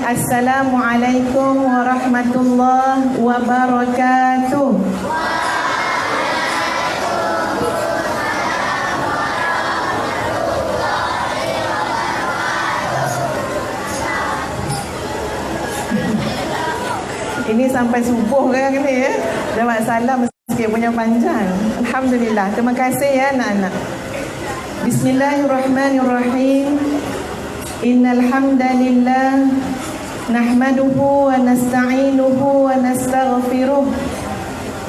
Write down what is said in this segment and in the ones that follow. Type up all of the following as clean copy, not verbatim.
Assalamualaikum warahmatullahi wabarakatuh. Ini sampai subuh kan ni ya. Dapat salam sikit punya panjang. Alhamdulillah. Terima kasih ya anak-anak. Bismillahirrahmanirrahim. Innal hamdalillah nahmaduhu wa nasta'inuhu wa nastaghfiruh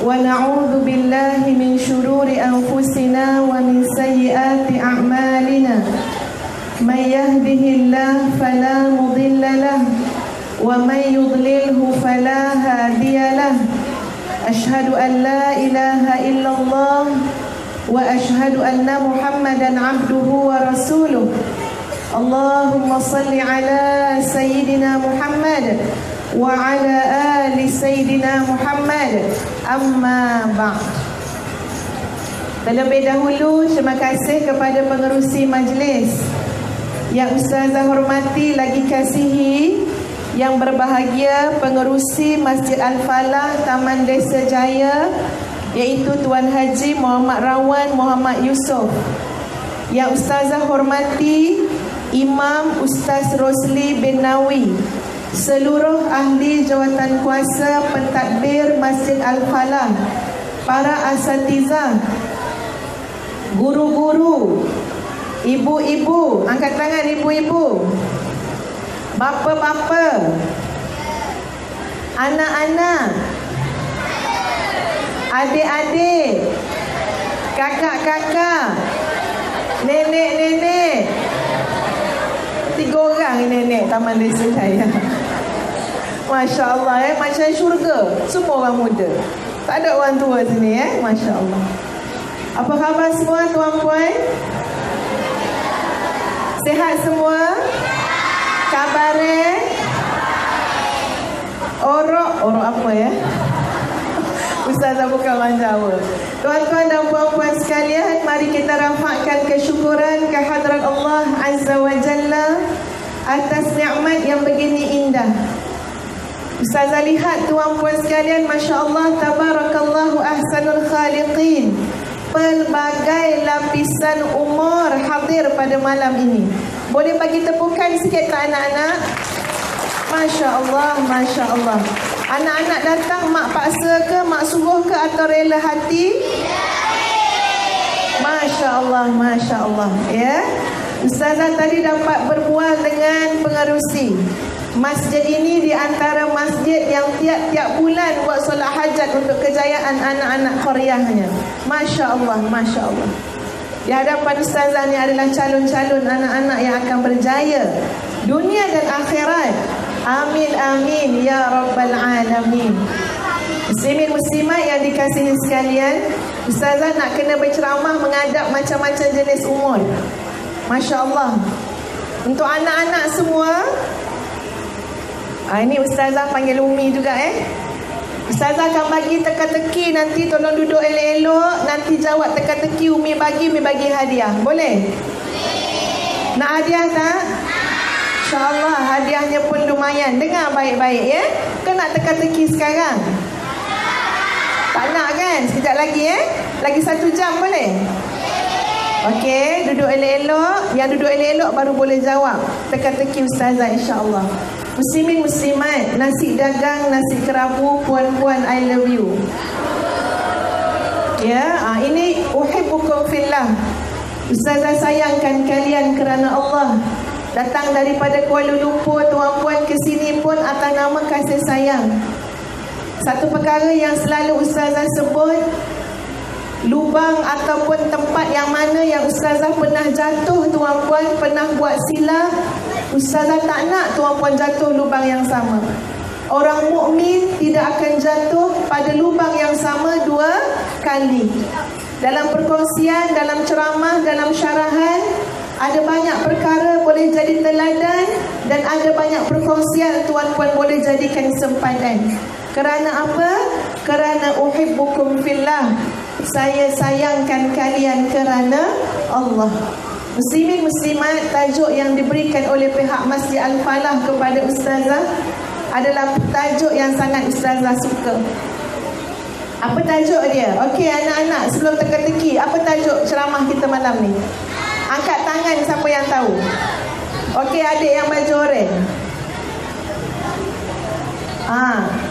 wa na'udzu billahi min shururi anfusina wa min sayyiati a'malina. May yahdihillahu fala mudilla lahu ومن يضلله فلا هادي له أشهد أن لا إله إلا الله وأشهد أن محمدا عبده ورسوله اللهم صل على سيدنا محمد وعلى آل سيدنا محمد أما بعد. Terlebih dahulu, terima kasih kepada pengerusi majlis yang Ustazah hormati lagi kasihi, yang berbahagia pengerusi Masjid Al-Falah Taman Desa Jaya, iaitu Tuan Haji Muhammad Rawan Muhammad Yusof. Yang Ustazah hormati Imam Ustaz Rosli bin Nawi, seluruh ahli jawatan kuasa pentadbir Masjid Al-Falah, para asatizah, guru-guru, ibu-ibu, angkat tangan ibu-ibu, bapa-bapa, anak-anak, adik-adik, kakak-kakak, nenek-nenek. 3 orang nenek Taman Desa Jaya. Masya Allah macam syurga. Semua orang muda, tak ada orang tua sini Masya Allah. Apa khabar semua tuan-puan? Sihat semua? Kabarnya Orok apa ya? Ustazah bukan orang Jawa. Tuan-tuan dan puan-puan sekalian, mari kita rafakkan kesyukuran kehadrat Allah Azza wa Jalla atas nikmat yang begini indah. Ustazah lihat tuan-puan sekalian, Masya Allah, tabarakallahu ahsanul khaliqin. Pelbagai lapisan umur hadir pada malam ini. Boleh bagi tepukan sikit ke anak-anak? Masya Allah, Masya Allah. Anak-anak datang mak paksa ke, mak suruh ke, atau rela hati? Masya Allah, Masya Allah. Ya, Ustazah tadi dapat berbual dengan pengerusi. Masjid ini di antara masjid yang tiap-tiap bulan buat solat hajat untuk kejayaan anak-anak Koreanya. Masya Allah, Masya Allah. Di hadapan Ustazah ni adalah calon-calon anak-anak yang akan berjaya dunia dan akhirat. Amin, amin, ya Rabbal Alamin. Muslimin muslimat yang dikasihi sekalian, Ustazah nak kena berceramah menghadap macam-macam jenis umur. Masya Allah. Untuk anak-anak semua, ini Ustazah panggil Umi juga Ustazah akan bagi teka-teki, nanti tolong duduk elok-elok, nanti jawab teka-teki, Umi bagi hadiah. Boleh? Nak hadiah tak? InsyaAllah hadiahnya pun lumayan. Dengar baik-baik ya. Kan nak teka-teki sekarang? Tak nak kan? Sekejap lagi Lagi 1 jam boleh? Okey, duduk elok-elok. Yang duduk elok-elok baru boleh jawab teka-teki Ustazah, insyaAllah. Muslimin muslimat, nasi dagang, nasi kerabu, puan-puan, I love you. Ya, ini uhibbukum fillah. Ustazah sayangkan kalian kerana Allah. Datang daripada Kuala Lumpur, tuan-puan ke sini pun atas nama kasih sayang. Satu perkara yang selalu Ustazah sebut, lubang ataupun tempat yang mana yang Ustazah pernah jatuh, tuan-puan pernah buat silap, Ustazah tak nak tuan-puan jatuh lubang yang sama. Orang mukmin tidak akan jatuh pada lubang yang sama 2 kali. Dalam perkongsian, dalam ceramah, dalam syarahan, ada banyak perkara boleh jadi teladan, dan ada banyak perkongsian tuan-puan boleh jadikan sempadan. Kerana apa? Kerana uhibbukum fillah. Saya sayangkan kalian kerana Allah. Muslimin muslimat, tajuk yang diberikan oleh pihak Masjid Al-Falah kepada Ustazah adalah tajuk yang sangat Ustazah suka. Apa tajuk dia? Okey anak-anak, sebelum teka-teki, apa tajuk ceramah kita malam ni? Angkat tangan siapa yang tahu. Okey, adik yang baju oranye.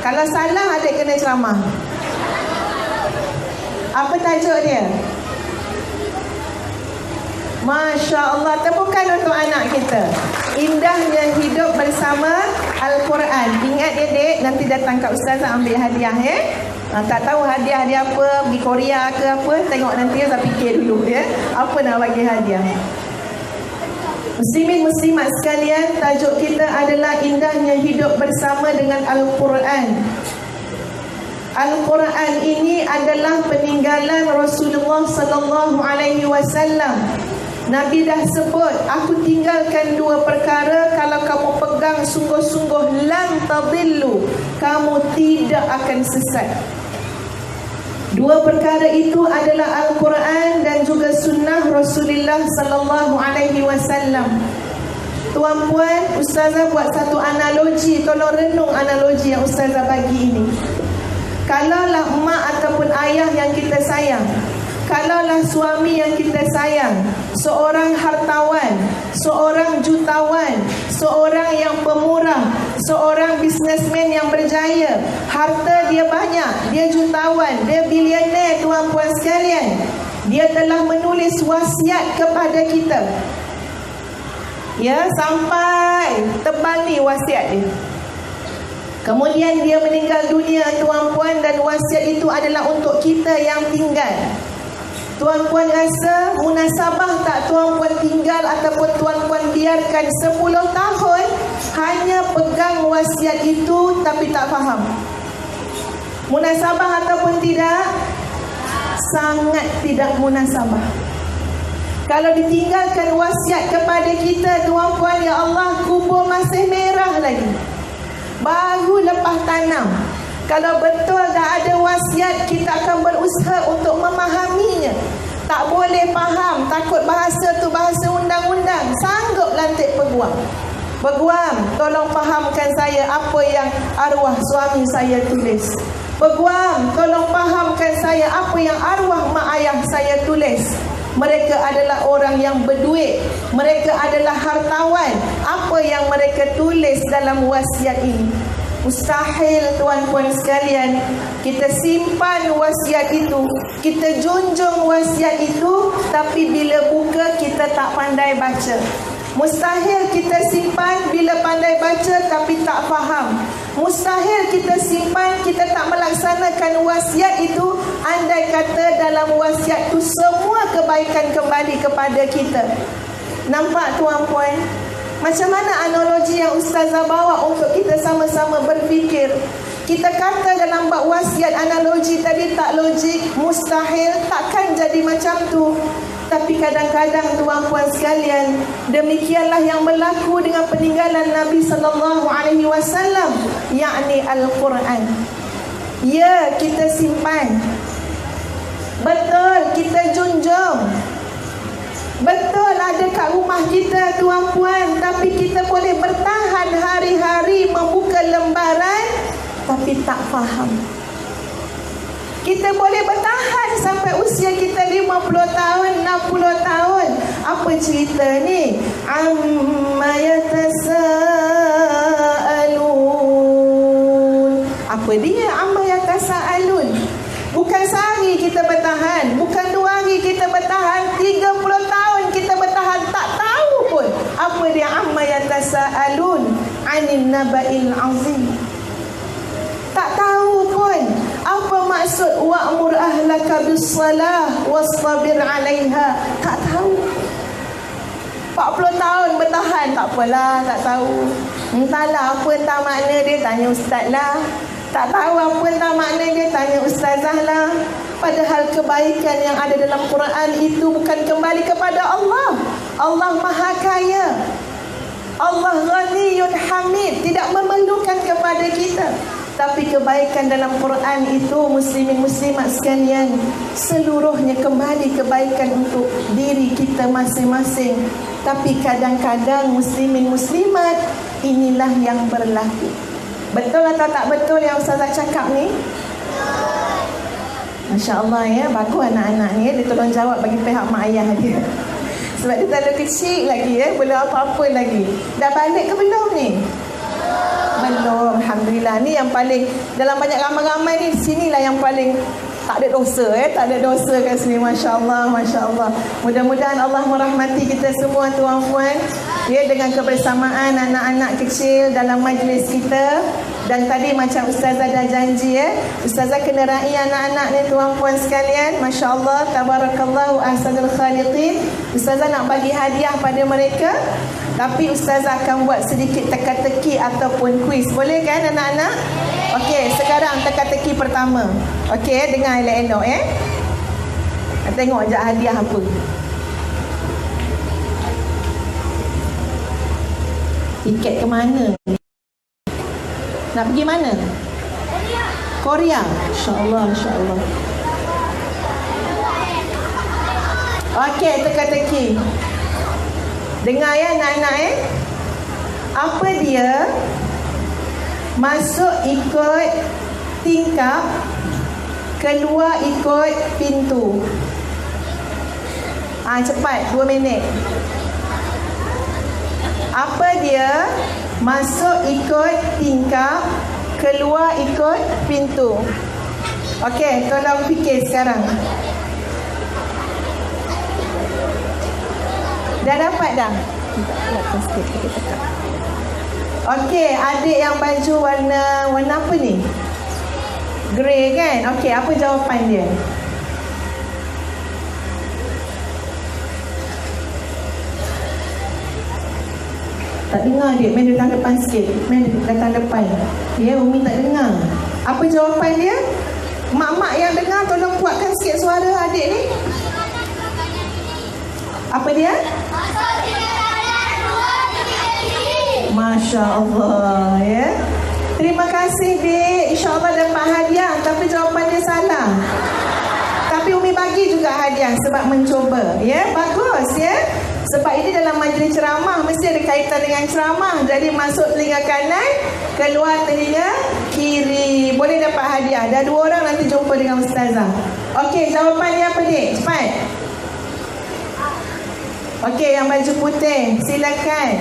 Kalau salah adik kena ceramah. Apa tajuk dia? Masya Allah, tepukan untuk anak kita. Indahnya hidup bersama Al-Quran. Ingat ya dek, nanti datang kat Ustazah ambil hadiah tak tahu hadiah dia apa, pergi Korea ke apa, tengok nanti saya fikir dulu apa nak bagi hadiah. Muslimin muslimat sekalian, tajuk kita adalah indahnya hidup bersama dengan Al-Quran. Al-Quran ini adalah peninggalan Rasulullah sallallahu alaihi wasallam. Nabi dah sebut, aku tinggalkan dua perkara, kalau kamu pegang sungguh-sungguh lan tadillu, kamu tidak akan sesat. Dua perkara itu adalah Al-Quran dan juga sunnah Rasulullah sallallahu alaihi wasallam. Tuan-puan, Ustazah buat satu analogi, tolong renung analogi yang Ustazah bagi ini. Kalaulah mak ataupun ayah yang kita sayang, kalaulah suami yang kita sayang, seorang hartawan, seorang jutawan, seorang yang pemurah, seorang bisnesmen yang berjaya, harta dia banyak, dia jutawan, dia bilioner, tuan-puan sekalian, dia telah menulis wasiat kepada kita. Sampai tebal ni wasiat dia. Kemudian dia meninggal dunia, tuan-puan, dan wasiat itu adalah untuk kita yang tinggal. Tuan-puan rasa munasabah tak tuan-puan tinggal ataupun tuan-puan biarkan 10 tahun hanya pegang wasiat itu tapi tak faham? Munasabah ataupun tidak? Sangat tidak munasabah. Kalau ditinggalkan wasiat kepada kita, tuan-puan, ya Allah, kubur masih merah lagi, baru lepas tanam. Kalau betul dah ada wasiat, kita akan berusaha untuk memahaminya. Tak boleh faham, takut bahasa tu bahasa undang-undang, sanggup lantik peguam. Peguam, tolong fahamkan saya apa yang arwah suami saya tulis. Peguam, tolong fahamkan saya apa yang arwah mak ayah saya tulis. Mereka adalah orang yang berduit, mereka adalah hartawan. Apa yang mereka tulis dalam wasiat ini? Mustahil tuan-puan sekalian kita simpan wasiat itu, kita junjung wasiat itu, tapi bila buka kita tak pandai baca. Mustahil kita simpan bila pandai baca tapi tak faham. Mustahil kita simpan, kita tak melaksanakan wasiat itu, andai kata dalam wasiat itu semua kebaikan kembali kepada kita. Nampak tuan-puan? Macam mana analogi yang Ustazah bawa untuk kita sama-sama berfikir? Kita kata dalam bab wasiat analogi tadi tak logik, mustahil, takkan jadi macam tu. Tapi kadang-kadang tuan-puan sekalian, demikianlah yang berlaku dengan peninggalan Nabi sallallahu alaihi wasallam, yakni Al-Quran. Ya, kita simpan. Betul, kita junjung. Betul ada kat rumah kita tuan-puan, tapi kita boleh bertahan hari-hari membuka lembaran tapi tak faham. Kita boleh bertahan sampai usia kita 50 tahun, 60 tahun. Apa cerita ni? Amma yatasaalun. Apa dia amma yatasaalun? Bukan sehari kita bertahan, bukan 2 hari kita bertahan, 30 tahun kita bertahan, tak tahu pun apa dia amma yatasaalun anin naba'il azim. Tak tahu pun apa maksud wa'mur ahlaka bis-salah wastabir 'alaiha. Tak tahu. 40 tahun bertahan, tak apalah, tak tahu. Entahlah apa entah makna dia, tanya ustaz lah. Tak tahu apa entah makna dia, tanya ustazah lah. Padahal kebaikan yang ada dalam Quran itu bukan kembali kepada Allah. Allah Maha Kaya, Allah Ghaniyun Hamid, tidak memerlukan kepada kita. Tapi kebaikan dalam Quran itu, muslimin muslimat sekalian, seluruhnya kembali kebaikan untuk diri kita masing-masing. Tapi kadang-kadang muslimin muslimat, inilah yang berlaku. Betul atau tak betul yang Ustazah cakap ni? Masya Allah ya, bagus anak-anak ni, dia tolong jawab bagi pihak mak ayah dia. Sebab dia terlalu kecil lagi ya, belum apa-apa lagi. Dah balik ke belum ni? Belum, Alhamdulillah. Ni yang paling, dalam banyak ramai-ramai ni, sinilah yang paling tak ada dosa tak ada dosa kat sini. Masya Allah, Masya Allah. Mudah-mudahan Allah merahmati kita semua tuan-puan ya, dengan kebersamaan anak-anak kecil dalam majlis kita. Dan tadi macam Ustazah dah janji ya, Ustazah kena raih anak-anak ni tuan-puan sekalian. Masya Allah, tabarakallahu ahsanul khaliqin. Ustazah nak bagi hadiah pada mereka, tapi Ustazah akan buat sedikit teka-teki ataupun kuis. Boleh kan anak-anak? Okey, sekarang teka-teki pertama. Okey, dengar elok-elok ya. Tengok je hadiah apa. Tiket ke mana? Nak pergi mana? Korea. InsyaAllah, insyaAllah. Okey, teka-teki. Dengar ya anak-anak Apa dia? Masuk ikut tingkap, keluar ikut pintu. Cepat, 2 minit. Apa dia? Masuk ikut tingkap, keluar ikut pintu. Okey, tolong fikir sekarang. Dah dapat dah? Okey, adik yang baju warna apa ni? Grey kan? Okey, apa jawapan dia? Tak dengar dia, main datang depan sikit. Main datang depan. Ya, Umi tak dengar. Apa jawapan dia? Mak-mak yang dengar, tolong kuatkan sikit suara adik ni. Apa dia? Masya Allah ya. Terima kasih Dik. InsyaAllah dapat hadiah. Tapi jawapan dia salah. Tapi Umi bagi juga hadiah sebab mencuba. Ya, bagus ya. Sebab ini dalam majlis ceramah mesti ada kaitan dengan ceramah. Jadi masuk telinga kanan, keluar telinga kiri. Boleh dapat hadiah. Dah 2 orang, nanti jumpa dengan Ustazah. Okey, jawapan dia apa Dik? Cepat. Okey, yang baju putih, silakan.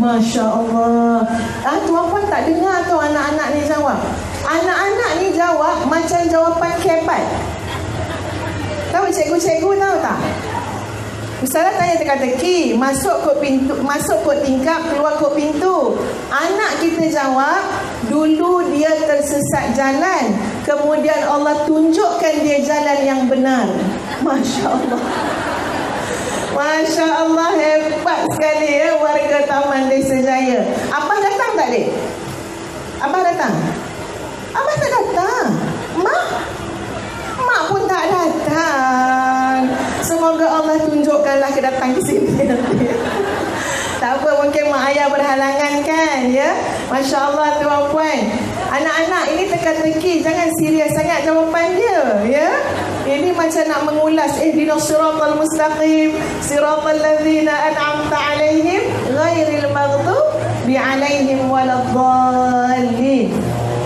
Masya Allah. Tuan-puan tak dengar tu anak-anak ni jawab. Anak-anak ni jawab macam jawapan kebat. Tahu cikgu-cikgu tahu tak? Ustazah tanya teka-teki, masuk kot pintu, masuk kot tingkap, keluar kot pintu. Anak kita jawab, dulu dia tersesat jalan, kemudian Allah tunjukkan dia jalan yang benar. Masya Allah. Masya Allah, hebat sekali ya warga Taman Desa Jaya. Abang datang tak, Dik? Abang datang? Abang tak datang? Mak? Mak pun tak datang. Semoga Allah tunjukkanlah kedatang ke sini. Tak apa, mungkin mak ayah berhalangan kan ya. Masya Allah tuan-puan. Anak-anak ini teka-teki, jangan serius sangat jawapan dia ya. Ini macam nak mengulas ihdinas siratal mustaqim, siratal ladzina an'amta 'alaihim ghairil maghdubi 'alaihim waladdallin.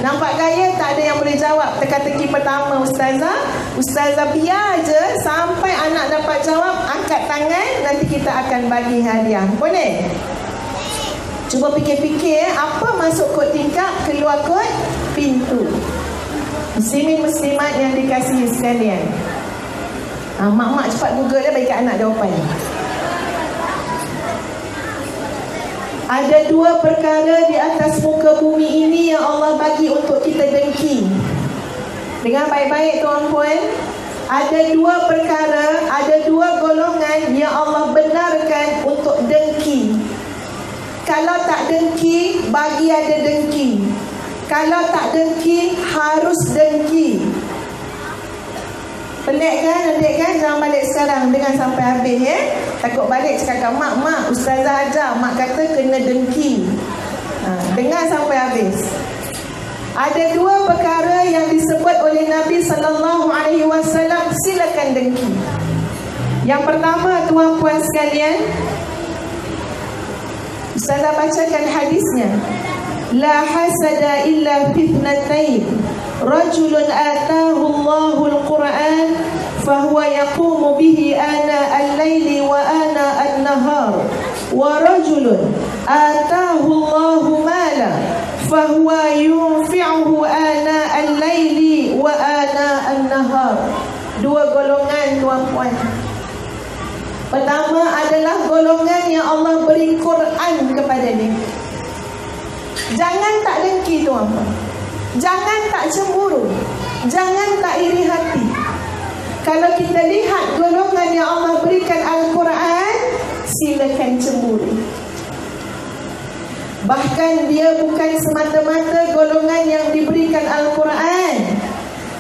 Nampak gaya tak ada yang boleh jawab teka-teki pertama Ustazah. Ustazah biar je sampai anak dapat jawab, angkat tangan, nanti kita akan bagi hadiah. Boleh? Cuba fikir-fikir apa masuk kod tingkap, keluar kod pintu. Muslimin muslimat yang dikasihi sekalian. Mak-mak cepat Google dia, bagi kat anak jawapan. Ada 2 perkara di atas muka bumi ini yang Allah bagi untuk kita dengki. Dengar baik-baik tuan-puan. Ada 2 perkara, ada 2 golongan yang Allah benarkan untuk dengki. Kalau tak dengki, bagi ada dengki. Kalau tak dengki, harus dengki. Pelik kan, adik kan? Jangan balik sekarang, dengar sampai habis ya. Takut balik cakap, mak, ustazah ajar, mak kata kena dengki. Dengar sampai habis. Ada dua perkara yang disebut oleh Nabi SAW, silakan dengki. Yang pertama, tuan-puan sekalian, ustazah bacakan hadisnya. La hasada illa fitnatain. Rajulun atahu Allahul Quran fahuwa yaqumu bihi ana al-laili wa ana an-nahar. Wa rajulun atahu Allahu mala fahuwa yunfi'uhu ana al-laili wa ana an-nahar. Dua golongan tuan-puan. Pertama adalah golongan yang Allah beri Quran kepada dia. Jangan tak dengki tuan-puan. Jangan tak cemburu. Jangan tak iri hati. Kalau kita lihat golongan yang Allah berikan Al-Quran, silakan cemburu. Bahkan dia bukan semata-mata golongan yang diberikan Al-Quran,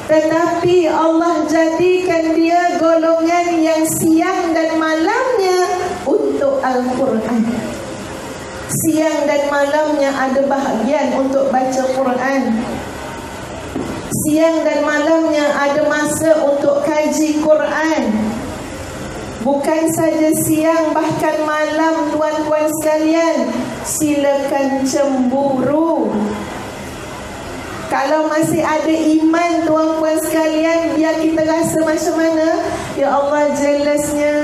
tetapi Allah jadikan dia golongan yang siang dan malamnya untuk Al-Quran. Siang dan malamnya ada bahagian untuk baca Quran. Siang dan malamnya ada masa untuk kaji Quran. Bukan saja siang, bahkan malam tuan-tuan sekalian, silakan cemburu. Kalau masih ada iman tuan-puan sekalian, biar kita rasa macam mana. Ya Allah, jelasnya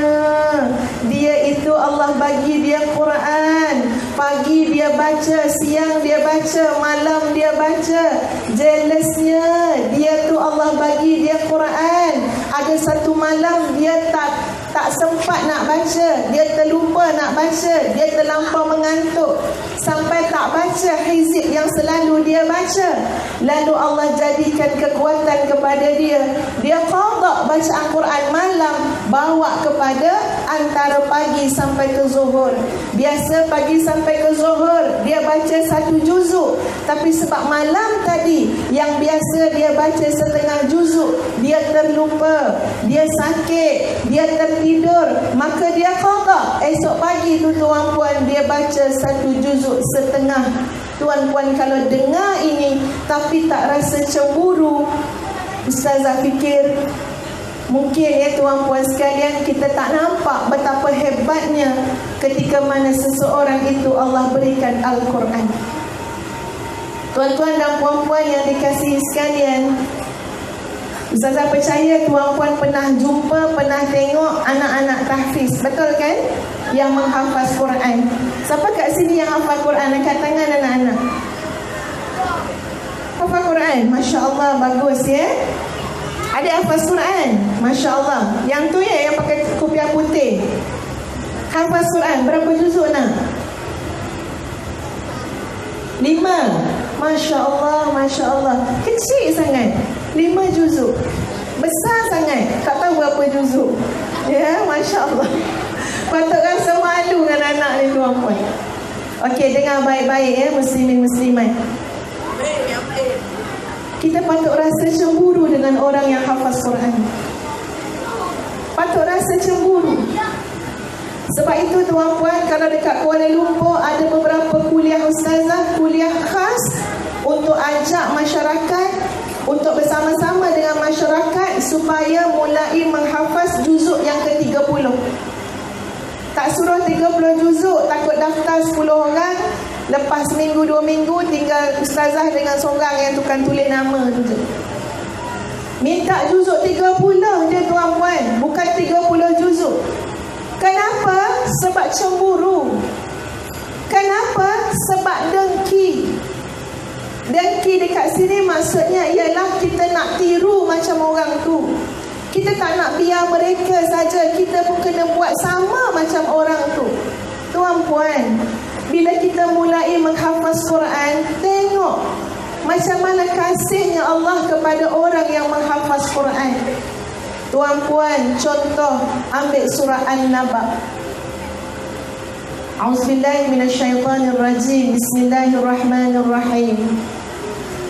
dia itu Allah bagi dia Quran. Pagi dia baca, siang dia baca, malam dia baca. Jelasnya dia tu Allah bagi dia Quran. Ada satu malam dia tak sempat nak baca, dia terlupa nak baca, dia terlampau mengantuk sampai tak baca hizib yang selalu dia baca. Lalu Allah jadikan kekuatan kepada dia. Dia qada baca Al-Quran malam, bawa kepada antara pagi sampai ke zuhur. Biasa pagi sampai ke zuhur dia baca satu juzuk, tapi sebab malam tadi yang biasa dia baca setengah juzuk, dia terlupa, dia sakit, dia tertidur, maka dia qada. Esok pagi tu tuan-puan dia baca satu juzuk setengah. Tuan-puan kalau dengar ini tapi tak rasa cemburu, ustazah fikir mungkin ya tuan-puan sekalian, kita tak nampak betapa hebatnya ketika mana seseorang itu Allah berikan Al-Quran. Tuan-tuan dan puan-puan yang dikasihi sekalian, ustazah percaya tuan-puan pernah jumpa, pernah tengok anak-anak tahfiz, betul kan? Yang menghafaz Quran. Siapa kat sini yang hafaz Quran? Angkat tangan anak-anak. Hafaz Quran, Masya Allah, bagus ya. Ada hafaz Quran, Masya Allah. Yang tu ya, yang pakai kopiah putih. Hafaz Quran, berapa juzuk nak? 5. Masya Allah, Masya Allah. Kecil sangat, 5 juzuk. Besar sangat, tak tahu berapa juzuk. Ya, Masya Allah. Patut rasa malu dengan anak ni tuan-puan. Okey, dengar baik-baik ya muslimin muslimat. Kita patut rasa cemburu dengan orang yang hafaz Quran. Patut rasa cemburu. Sebab itu tuan-puan, kalau dekat Kuala Lumpur ada beberapa kuliah ustazah, kuliah khas untuk ajak masyarakat, untuk bersama-sama dengan masyarakat supaya mulai menghafaz juzuk yang ke-30. Tak suruh 30 juzuk, takut daftar 10 orang, lepas seminggu 2 minggu tinggal ustazah dengan seorang yang tukang tulis nama tu je. Minta juzuk 30 dia tuan-puan, bukan 30 juzuk. Kenapa? Sebab cemburu. Kenapa? Sebab dengki. Dengki dekat sini maksudnya ialah kita nak tiru macam orang tu. Kita tak nak biar mereka saja, kita pun kena buat sama macam orang tu. Tuan-puan, bila kita mulai menghafaz Quran, tengok macam mana kasihnya Allah kepada orang yang menghafaz Quran. Tuan-puan, contoh, ambil surah An-Naba. A'udzubillahi minasyaitanirrajim. Bismillahirrahmanirrahim.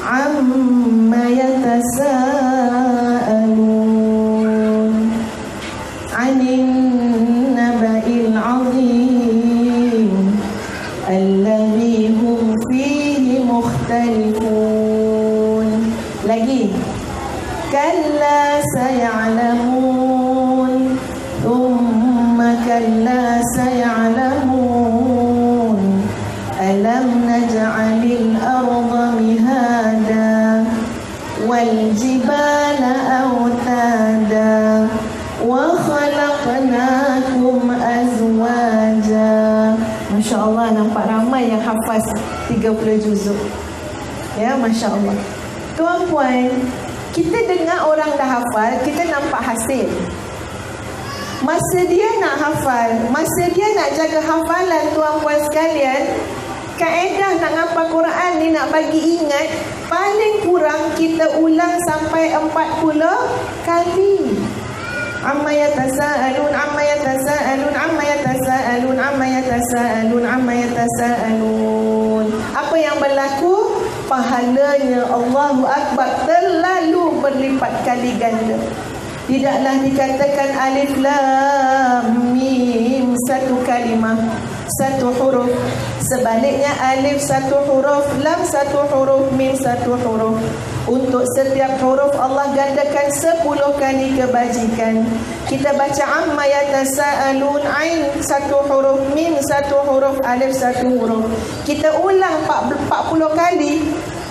Amma yatasaalun. Lagi. Kalla saya'lamun, thumma kalla saya'lamun, alam naj'alil arda mihada wal jibala awtada wa khalaqnakum azwaja. Masya Allah, nampak ramai yang hafaz 30 juzuk. Ya, Masya Allah. Tuan-puan, kita dengar orang dah hafal, kita nampak hasil. Masa dia nak hafal, masa dia nak jaga hafalan, tuan-puan sekalian, kaedah nak hafal Quran ni, nak bagi ingat, paling kurang kita ulang sampai 40 kali. Amma yatasaalun, amma yatasaalun, amma yatasaalun, amma yatasaalun, amma yatasaalun. Apa yang berlaku? Pahalanya Allahu Akbar terlalu berlipat kali ganda. Tidaklah dikatakan alif lam mim satu kalimah, satu huruf. Sebaliknya alif satu huruf, lam satu huruf, mim satu huruf. Untuk setiap huruf Allah gandakan 10 kali kebajikan. Kita baca amma yatasaalun, ain satu huruf, mim satu huruf, alif satu huruf. Kita ulang 40 kali,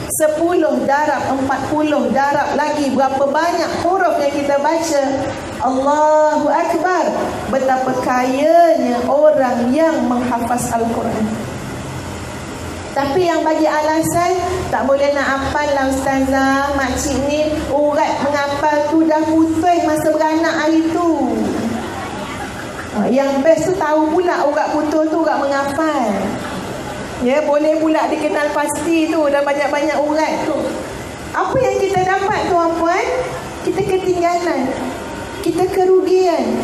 10 darab 40 darab lagi berapa banyak huruf yang kita baca. Allahu Akbar. Betapa kayanya orang yang menghafaz Al-Quran. Tapi yang bagi alasan tak boleh nak hafal lah ustazah, makcik ni urat menghafal tu dah putus masa beranak hari tu. Yang best tu tahu pula urat putus tu urat menghafal. Ya, boleh pula dikenal pasti tu dah banyak-banyak urat tu. Apa yang kita dapat tuan-puan? Kita ketinggalan, kita kerugian.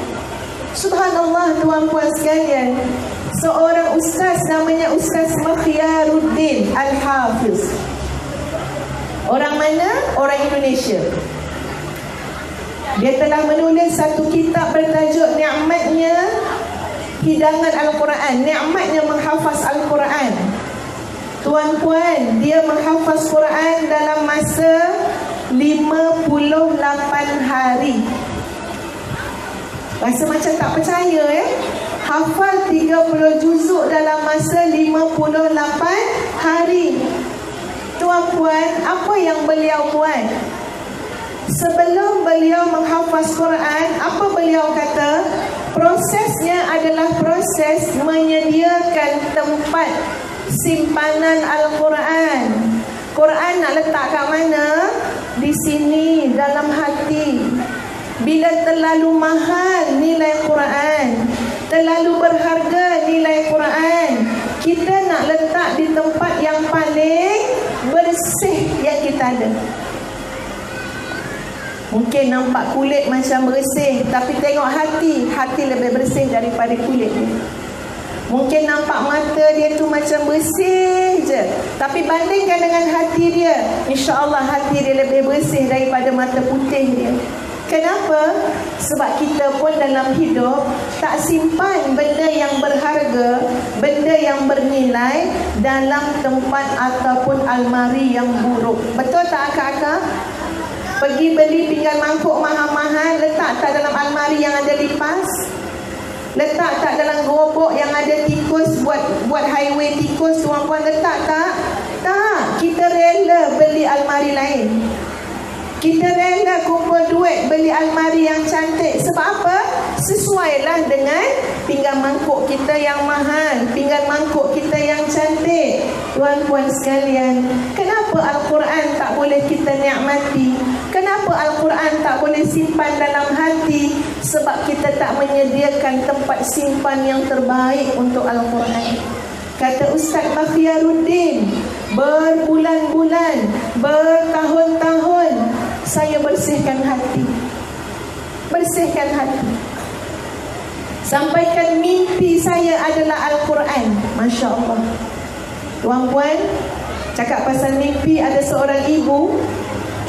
Subhanallah tuan-puan sekalian, seorang ustaz namanya Ustaz Makhyaruddin Al-Hafiz. Orang mana? Orang Indonesia. Dia telah menulis satu kitab bertajuk Nikmatnya Hidangan Al-Quran, nikmatnya menghafaz Al-Quran. Tuan-puan, dia menghafaz Quran dalam masa 58 hari. Rasa macam tak percaya ya? Hafal 30 juzuk dalam masa 58 hari. Tuan-puan, apa yang beliau buat? Sebelum beliau menghafaz Quran, apa beliau kata? Prosesnya adalah proses menyediakan tempat simpanan Al-Quran. Quran nak letak kat mana? Di sini, dalam hati. Bila terlalu mahal nilai Quran, terlalu berharga nilai Quran, kita nak letak di tempat yang paling bersih yang kita ada. Mungkin nampak kulit macam bersih, tapi tengok hati, hati lebih bersih daripada kulit dia. Mungkin nampak mata dia tu macam bersih je, tapi bandingkan dengan hati dia, insya-Allah hati dia lebih bersih daripada mata putih dia. Kenapa? Sebab kita pun dalam hidup tak simpan benda yang berharga, benda yang bernilai dalam tempat ataupun almari yang buruk. Betul tak akak-akak? Pergi beli pinggan mangkuk mahal-mahal, letak tak dalam almari yang ada lipas? Letak tak dalam gerobok yang ada tikus, buat highway tikus, tuan-puan, letak tak? Tak. Kita rela beli almari lain. Kita rela kumpul duit beli almari yang cantik. Sebab apa? Sesuailah dengan pinggan mangkuk kita yang mahal, pinggan mangkuk kita yang cantik. Tuan-puan sekalian, kenapa Al-Quran tak boleh kita nikmati? Kenapa Al-Quran tak boleh simpan dalam hati? Sebab kita tak menyediakan tempat simpan yang terbaik untuk Al-Quran. Kata Ustaz Makhyaruddin, berbulan-bulan, bertahun-tahun saya bersihkan hati. Bersihkan hati. Sampaikan mimpi saya adalah Al-Quran. Masya Allah. Tuan-puan, cakap pasal mimpi, ada seorang ibu,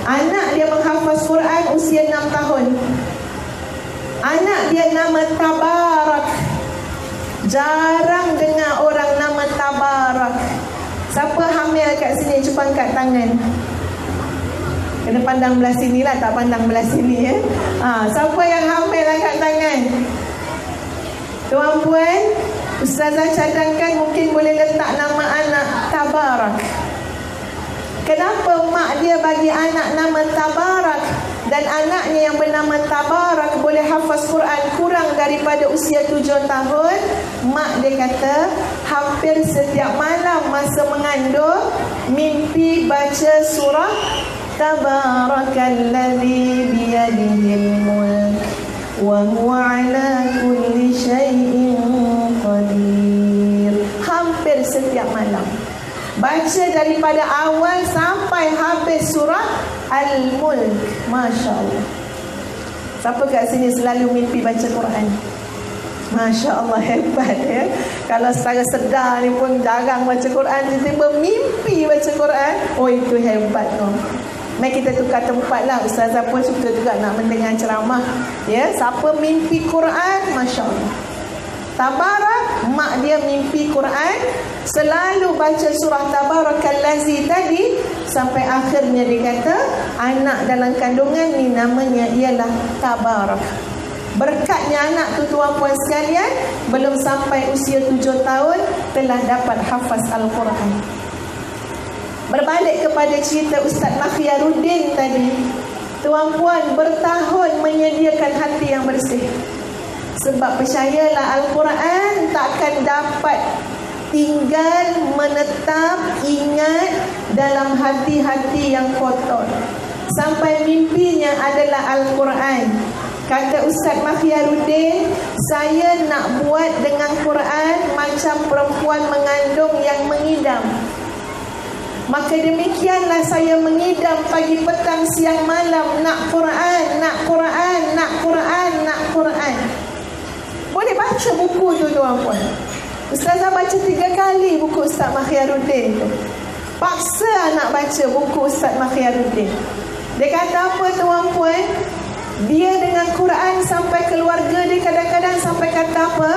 anak dia menghafaz Quran usia 6 tahun. Anak dia nama Tabarak. Jarang dengar orang nama Tabarak. Siapa hamil kat sini? Cuba angkat tangan. Kena pandang belah sini lah, tak pandang belah sini ya. Siapa yang hafal angkat tangan? Tuan-puan, Ustazah cadangkan mungkin boleh letak nama anak Tabarak. Kenapa mak dia bagi anak nama Tabarak dan anaknya yang bernama Tabarak boleh hafaz Quran kurang daripada usia 7 tahun? Mak dia kata hampir setiap malam masa mengandung mimpi baca surah Tabarakalladzi biyadihil mulk wa huwa ala kulli syai'in qadir. Hampir setiap malam baca daripada awal sampai habis surah Al-Mulk. Masya Allah. Siapa kat sini selalu mimpi baca Quran? Masya Allah, hebat ya. Kalau secara sedar ni pun jarang baca Quran, tiba-tiba mimpi baca Quran. Oh, itu hebat no. Mari kita tukar tempat lah. Ustazah pun suka juga nak mendengar ceramah ya. Siapa mimpi Quran? Masya Allah. Tabarak, mak dia mimpi Quran, selalu baca surah Tabarakallazi tadi sampai akhirnya dia kata anak dalam kandungan ni namanya ialah Tabarak. Berkatnya anak tu tuan-puan sekalian, belum sampai usia 7 tahun telah dapat hafaz Al-Quran. Berbalik kepada cerita Ustaz Makhyaruddin tadi, tuan-puan bertahun menyediakan hati yang bersih. Sebab percayalah Al-Quran takkan dapat tinggal menetap ingat dalam hati-hati yang kotor sampai mimpinya adalah Al-Quran. Kata Ustaz Makhyaruddin, saya nak buat dengan Quran macam perempuan mengandung yang mengidam. Maka demikianlah saya mengidam pagi, petang, siang, malam, nak Quran, nak Quran, nak Quran, nak Quran. Boleh baca buku tu tuan-puan. Ustazah baca 3 kali buku Ustaz Makhyaruddin tu. Paksa nak baca buku Ustaz Makhyaruddin. Dia kata apa tuan-puan? Dia dengan Quran sampai keluarga dia kadang-kadang sampai kata apa?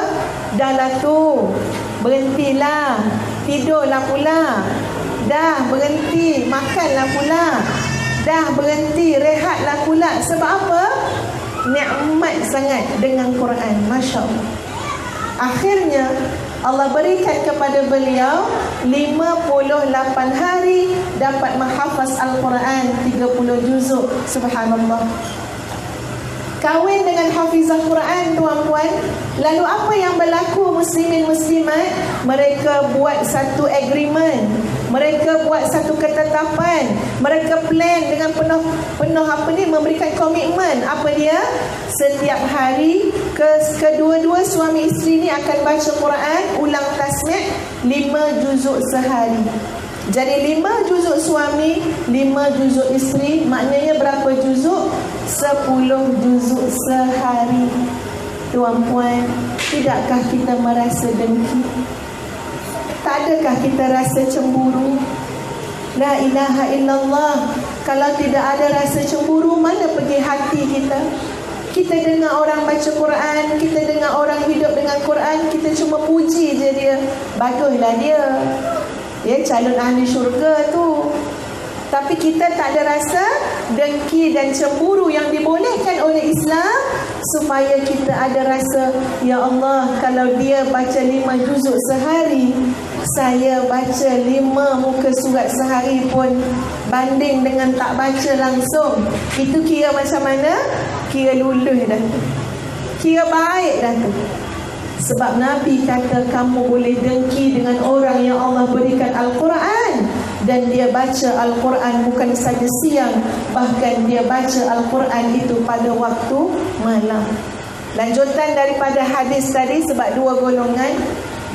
Dah lah tu, berhentilah, tidurlah pula. Dah berhenti, makanlah pula. Dah berhenti, rehatlah pula. Sebab apa? Nikmat sangat dengan Quran. Masya Allah. Akhirnya Allah berikan kepada beliau 58 hari dapat menghafaz Al-Quran 30 juzuk. Subhanallah. Kahwin dengan hafizah Quran tuan-puan. Lalu apa yang berlaku muslimin muslimat? Mereka buat satu agreement, mereka buat satu ketetapan, mereka plan dengan penuh memberikan komitmen. Apa dia? Setiap hari kedua-dua suami isteri ni akan baca Quran, ulang tasmih 5 juzuk sehari. Jadi 5 juzuk suami, 5 juzuk isteri. Maknanya berapa juzuk? 10 juzuk sehari. Tuan-puan, tidakkah kita merasa dengki? Tak adakah kita rasa cemburu? La ilaha illallah. Kalau tidak ada rasa cemburu, mana pergi hati kita? Kita dengar orang baca Quran, kita dengar orang hidup dengan Quran, kita cuma puji je dia. Baguslah dia. Ya, calon ahli syurga tu. Tapi kita tak ada rasa dengki dan cemburu yang dibolehkan oleh Islam, supaya kita ada rasa, ya Allah, kalau dia baca 5 juzuk sehari, saya baca 5 muka surat sehari pun, banding dengan tak baca langsung, itu kira macam mana? Kira luluh dah tu, kira baik dah tu. Sebab Nabi kata kamu boleh dengki dengan orang yang Allah berikan Al-Quran, dan dia baca Al-Quran bukan saja siang, bahkan dia baca Al-Quran itu pada waktu malam. Lanjutan daripada hadis tadi, sebab 2 golongan,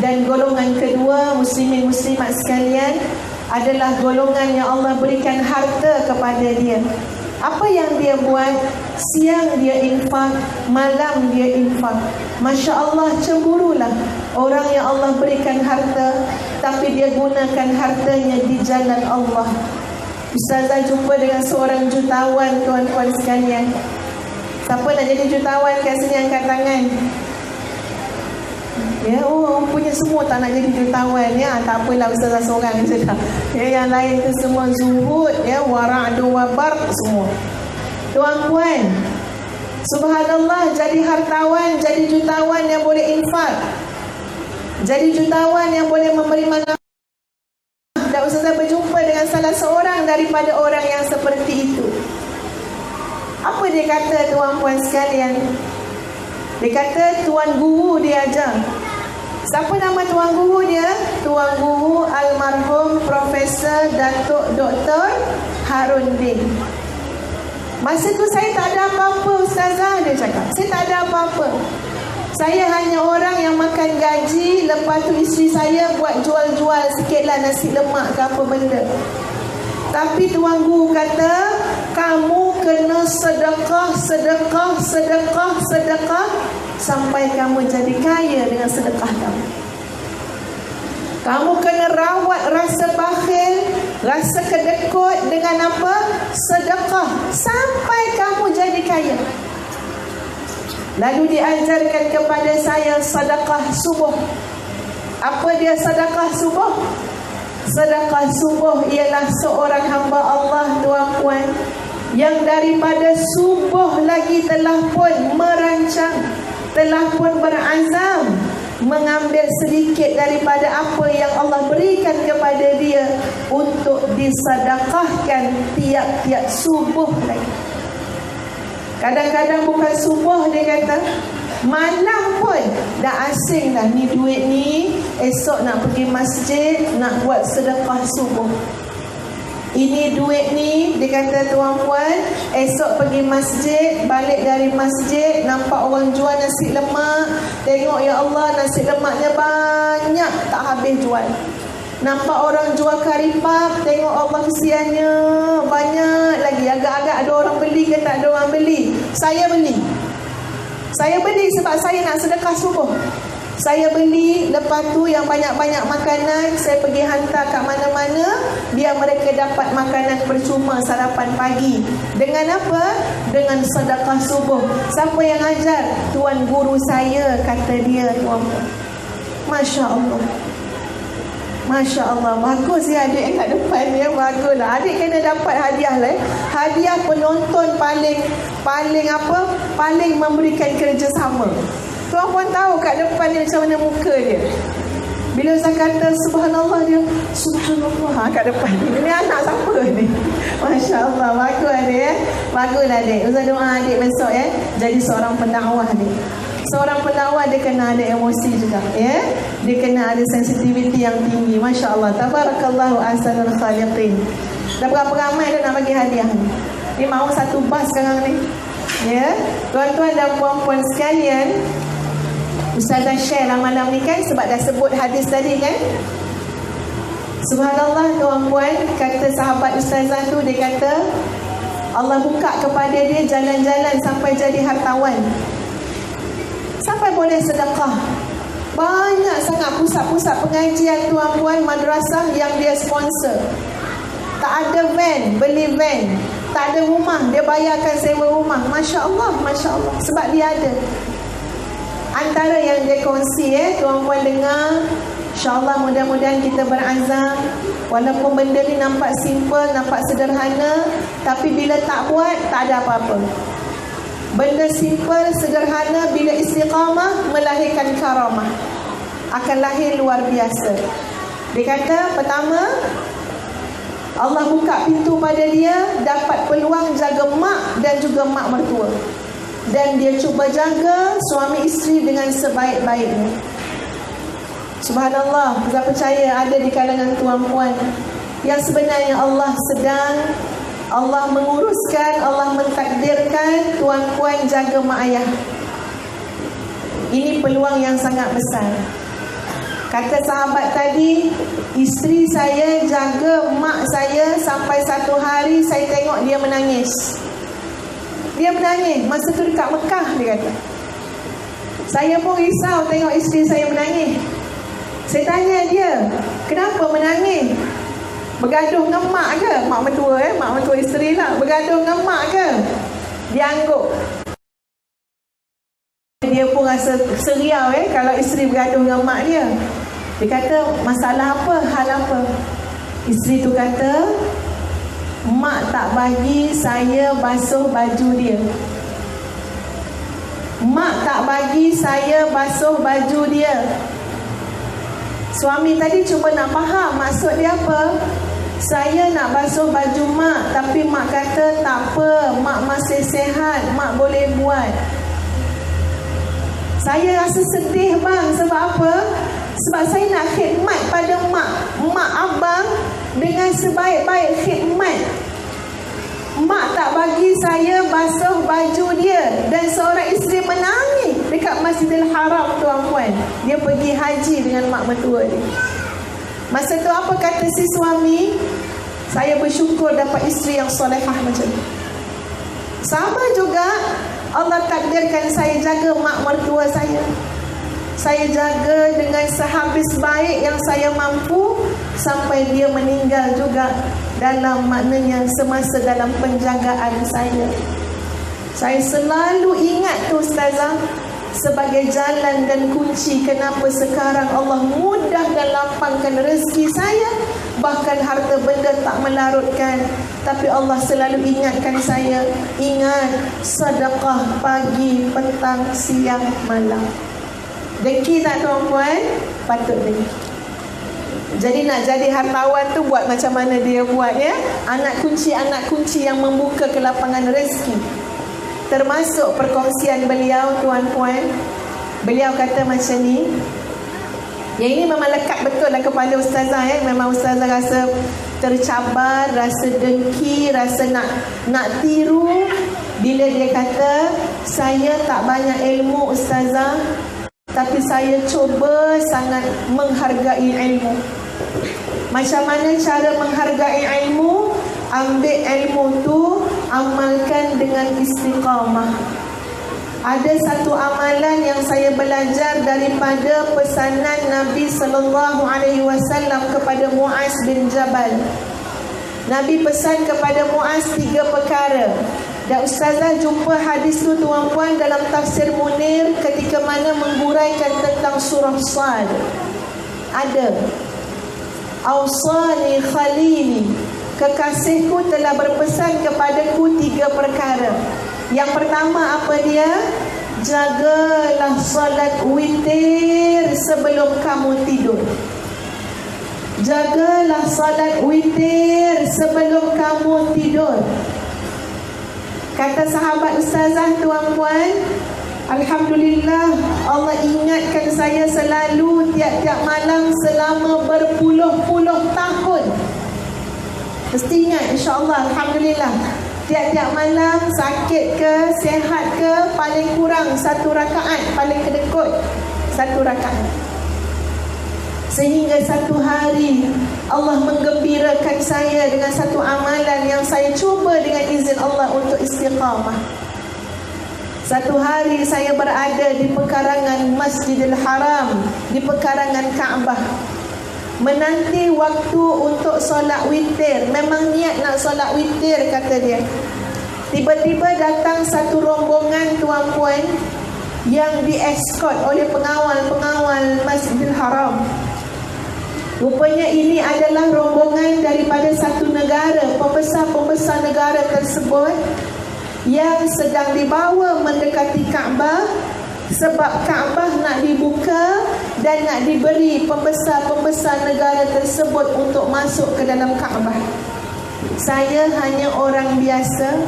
dan golongan kedua muslimin muslimat sekalian adalah golongan yang Allah berikan harta kepada dia. Apa yang dia buat? Siang dia infak, malam dia infak. Masya Allah, cemburulah orang yang Allah berikan harta, tapi dia gunakan hartanya di jalan Allah. Ustazah jumpa dengan seorang jutawan tuan-tuan sekalian. Siapa nak jadi jutawan kat sini angkat tangan? Ya, punya semua tak nak jadi jutawan ya. Tak apalah ustazah seorang je dah. Ya, yang lain tu semua zuhud ya, wara'du wa barq semua. Tuan-puan, subhanallah, jadi hartawan, jadi jutawan yang boleh infak. Jadi jutawan yang boleh memberi manfaat. Dan ustazah berjumpa dengan salah seorang daripada orang yang seperti itu. Apa dia kata tuan-puan sekalian? Dia kata tuan guru dia ajar. Siapa nama tuan guru dia? Tuan guru almarhum Profesor Datuk Dr. Harundin. Masa tu saya tak ada apa-apa ustazah, dia cakap. Saya tak ada apa-apa. Saya hanya orang yang makan gaji. Lepas tu isteri saya buat jual-jual sikitlah nasi lemak ke apa benda. Tapi tuan guru kata, kamu kena sedekah, sedekah, sedekah, sedekah sampai kamu jadi kaya dengan sedekah kamu. Kamu kena rawat rasa bakhil, rasa kedekut dengan apa? Sedekah sampai kamu jadi kaya. Lalu diajarkan kepada saya sedekah subuh. Apa dia sedekah subuh? Sedekah subuh ialah seorang hamba Allah tuan-puan yang daripada subuh lagi telah pun merancang, telah pun berazam mengambil sedikit daripada apa yang Allah berikan kepada dia untuk disedekahkan tiap-tiap subuh lagi. Kadang-kadang bukan subuh dia kata, malam pun dah asing dah ni duit ni, esok nak pergi masjid, nak buat sedekah subuh. Ini duit ni, dia kata tuan-puan, esok pergi masjid, balik dari masjid, nampak orang jual nasi lemak, tengok ya Allah nasi lemaknya banyak, tak habis jual. Nampak orang jual kari pap, tengok Allah kesiannya, banyak lagi. Agak-agak ada orang beli ke tak ada orang beli. Saya beli. Saya beli sebab saya nak sedekah subuh. Saya beli, lepas tu yang banyak-banyak makanan saya pergi hantar kat mana-mana, biar mereka dapat makanan percuma sarapan pagi. Dengan apa? Dengan sedekah subuh. Siapa yang ajar? Tuan guru saya, kata dia tuan-tuan. Masya Allah. Masya Allah, bagus ya adik yang kat depan ni, baguslah. Adik kena dapat hadiah lah. Hadiah penonton paling apa? Paling memberikan kerjasama. Tuan-puan tahu kat depan ni macam mana muka dia. Bila saya kata subhanallah, dia subhanallah kat depan ni. Ini anak siapa ni? Masya Allah, bagus adik ya. Baguslah adik. Ustaz doa adik besok ya, jadi seorang pendakwah adik. Seorang pendakwah dia kena ada emosi juga ya. Dia kena ada sensitiviti yang tinggi. Masya Allah, tabarakallahu ahsanul khaliqin. Dah berapa ramai dah nak bagi hadiah ni? Ni mahu satu bas sekarang ni ya. Tuan-tuan dan puan-puan sekalian, Ustazah share lah malam ni kan, sebab dah sebut hadis tadi kan. Subhanallah tuan-puan, kata sahabat Ustazah tu, dia kata Allah buka kepada dia jalan-jalan sampai jadi hartawan, sampai boleh sedekah. Banyak sangat pusat-pusat pengajian tuan-puan, madrasah yang dia sponsor. Tak ada van, beli van. Tak ada rumah, dia bayarkan sewa rumah. Masya Allah, Masya Allah. Sebab dia ada. Antara yang dia kongsi tuan-puan dengar, InsyaAllah mudah-mudahan kita berazam. Walaupun benda ni nampak simple, nampak sederhana, tapi bila tak buat, tak ada apa-apa. Benda simple, sederhana, bila istiqamah, melahirkan karamah. Akan lahir luar biasa. Dia kata, pertama, Allah buka pintu pada dia, dapat peluang jaga mak dan juga mak mertua. Dan dia cuba jaga suami isteri dengan sebaik-baiknya. Subhanallah, saya percaya ada di kalangan tuan-puan yang sebenarnya Allah menguruskan, Allah mentakdirkan tuan-puan jaga mak ayah. Ini peluang yang sangat besar. Kata sahabat tadi, isteri saya jaga mak saya sampai satu hari saya tengok dia menangis. Dia menangis. Masa tu dekat Mekah, dia kata. Saya pun risau tengok isteri saya menangis. Saya tanya dia, kenapa menangis? Bergaduh dengan mak ke? Mak mertua mak mertua isteri lah. Bergaduh dengan mak ke? Dia angguk. Dia pun rasa seriau kalau isteri bergaduh dengan mak dia. Dia kata, masalah apa? Hal apa? Isteri tu kata, mak tak bagi saya basuh baju dia. Mak tak bagi saya basuh baju dia. Suami tadi cuma nak faham maksud dia apa. Saya nak basuh baju mak, tapi mak kata tak apa, mak masih sihat, mak boleh buat. Saya rasa sedih bang. Sebab apa? Sebab saya nak khidmat pada mak abang dengan sebaik-baik khidmat. Mak tak bagi saya basuh baju dia. Dan seorang isteri menangis dekat Masjidil Haram, tuan-puan. Dia pergi haji dengan mak mertua dia. Masa tu apa kata si suami? Saya bersyukur dapat isteri yang solehah macam ni. Sama juga Allah takdirkan saya jaga mak mertua saya. Saya jaga dengan sehabis baik yang saya mampu sampai dia meninggal juga, dalam maknanya semasa dalam penjagaan saya. Saya selalu ingat tu ustazah sebagai jalan dan kunci kenapa sekarang Allah mudah dan lapangkan rezeki saya. Bahkan harta benda tak melarutkan, tapi Allah selalu ingatkan saya, ingat sedekah pagi, petang, siang, malam. Dengki tak tuan-puan? Patut dengki. Jadi nak jadi hartawan tu buat macam mana dia buat ya. Anak kunci yang membuka kelapangan rezeki. Termasuk perkongsian beliau tuan-puan. Beliau kata macam ni. Yang ini memang lekat betul dalam kepala ustazah ya. Memang ustazah rasa tercabar, rasa dengki, rasa nak tiru bila dia kata, saya tak banyak ilmu ustazah, tapi saya cuba sangat menghargai ilmu. Macam mana cara menghargai ilmu? Ambil ilmu tu, amalkan dengan istiqamah. Ada satu amalan yang saya belajar daripada pesanan Nabi SAW kepada Muaz bin Jabal. Nabi pesan kepada Muaz 3 perkara. Dan ustazah jumpa hadis tu tuan-puan dalam tafsir Munir ketika mana menghuraikan tentang surah Sad. Ada Awsani Khalili, kekasihku telah berpesan kepadaku 3 perkara. Yang pertama apa dia? Jagalah solat witir sebelum kamu tidur. Jagalah solat witir sebelum kamu tidur. Kata sahabat ustazah tuan-puan, alhamdulillah Allah ingatkan saya selalu tiap-tiap malam selama berpuluh-puluh tahun. Mesti ingat insya-Allah, alhamdulillah. Tiap-tiap malam, sakit ke, sihat ke, paling kurang 1 rakaat, paling kedekut 1 rakaat. Sehingga satu hari Allah menggembirakan saya dengan satu amalan yang saya cuba dengan izin Allah untuk istiqamah. Satu hari saya berada di pekarangan Masjidil Haram, di pekarangan Kaabah, menanti waktu untuk solat witir. Memang niat nak solat witir kata dia. Tiba-tiba datang satu rombongan tuan-puan yang dieskort oleh pengawal-pengawal Masjidil Haram. Rupanya ini adalah rombongan daripada satu negara, pembesar-pembesar negara tersebut yang sedang dibawa mendekati Kaabah. Sebab Kaabah nak dibuka dan nak diberi pembesar-pembesar negara tersebut untuk masuk ke dalam Kaabah. Saya hanya orang biasa,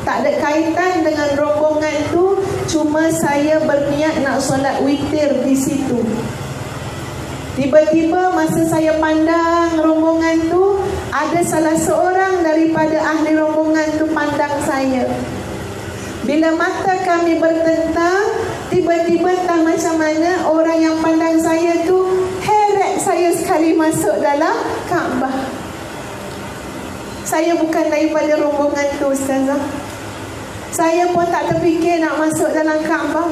tak ada kaitan dengan rombongan tu, cuma saya berniat nak solat witir di situ. Tiba-tiba masa saya pandang rombongan tu, ada salah seorang daripada ahli rombongan tu pandang saya. Bila mata kami bertentang, tiba-tiba entah macam mana orang yang pandang saya tu heret saya sekali masuk dalam Kaabah. Saya bukan daripada rombongan tu ustazah. Saya pun tak terfikir nak masuk dalam Kaabah.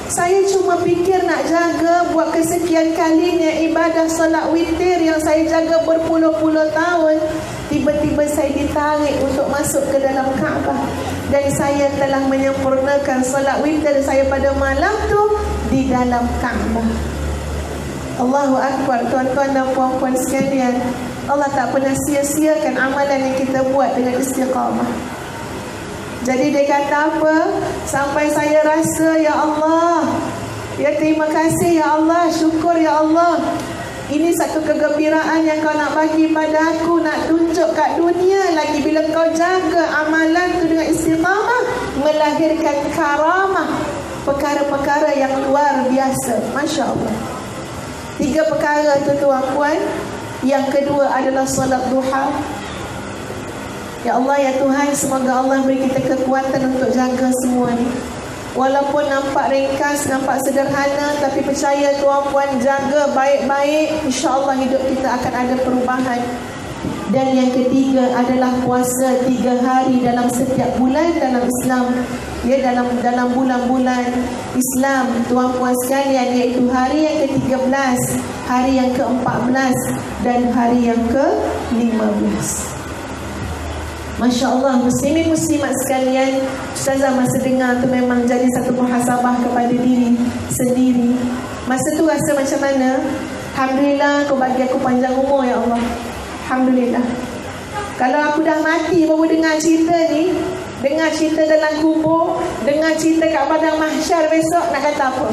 Saya cuma fikir nak jaga buat kesekian kalinya ibadah solat witir yang saya jaga berpuluh-puluh tahun. Tiba-tiba saya ditarik untuk masuk ke dalam Kaabah. Dan saya telah menyempurnakan solat witir saya pada malam tu di dalam Kaabah. Allahu Akbar, tuan-tuan dan puan-puan sekalian. Allah tak pernah sia-siakan amalan yang kita buat dengan istiqamah. Jadi dia kata apa? Sampai saya rasa, ya Allah, ya terima kasih ya Allah, syukur ya Allah, ini satu kegembiraan yang kau nak bagi pada aku, nak tunjuk kat dunia lagi. Bila kau jaga amalan tu dengan istiqamah, melahirkan karamah, perkara-perkara yang luar biasa. Masya Allah. 3 perkara tu tuan-puan. Yang kedua adalah solat duha. Ya Allah, ya Tuhan, semoga Allah beri kita kekuatan untuk jaga semua ni. Walaupun nampak ringkas, nampak sederhana, tapi percaya tuan-puan, jaga baik-baik, insya-Allah hidup kita akan ada perubahan. Dan yang ketiga adalah puasa 3 hari dalam setiap bulan dalam Islam. Ya, dalam bulan-bulan Islam, tuan-puan sekalian, iaitu hari yang ke-13, hari yang ke-14 dan hari yang ke-15. Masya Allah, muslimin muslimat sekalian, Ustazah masa dengar tu memang jadi satu muhasabah kepada diri sendiri. Masa tu rasa macam mana? Alhamdulillah, kau bagi aku panjang umur ya Allah. Alhamdulillah. Kalau aku dah mati baru dengar cerita ni, dengar cerita dalam kubur, dengar cerita kat padang mahsyar besok, nak kata apa?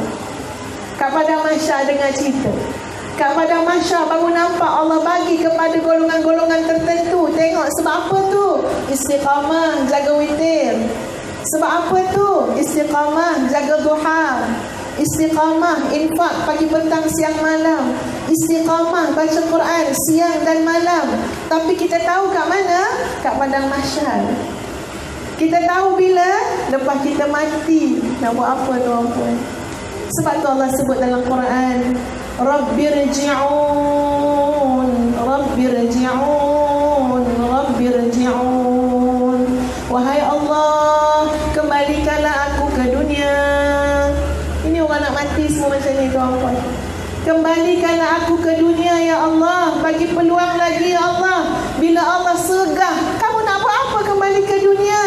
Kat padang mahsyar dengar cerita, kat padang mahsyar baru nampak Allah bagi kepada golongan-golongan tertentu. Tengok sebab apa tu? Istiqamah, jaga witir. Sebab apa tu? Istiqamah, jaga duha. Istiqamah, infak pagi, petang, siang, malam. Istiqamah, baca Quran siang dan malam. Tapi kita tahu kat mana? Kat padang mahsyar. Kita tahu bila? Lepas kita mati. Nak buat apa tuan-puan? Sebab tu Allah sebut dalam Quran, Rabbirji'un, Rabbirji'un, Rabbirji'un. Wahai Allah, kembalikanlah aku ke dunia. Ini orang nak mati semua macam ni tuan-puan. Kembalikanlah aku ke dunia ya Allah. Bagi peluang lagi ya Allah. Bila Allah segah, kamu nak buat apa kembali ke dunia?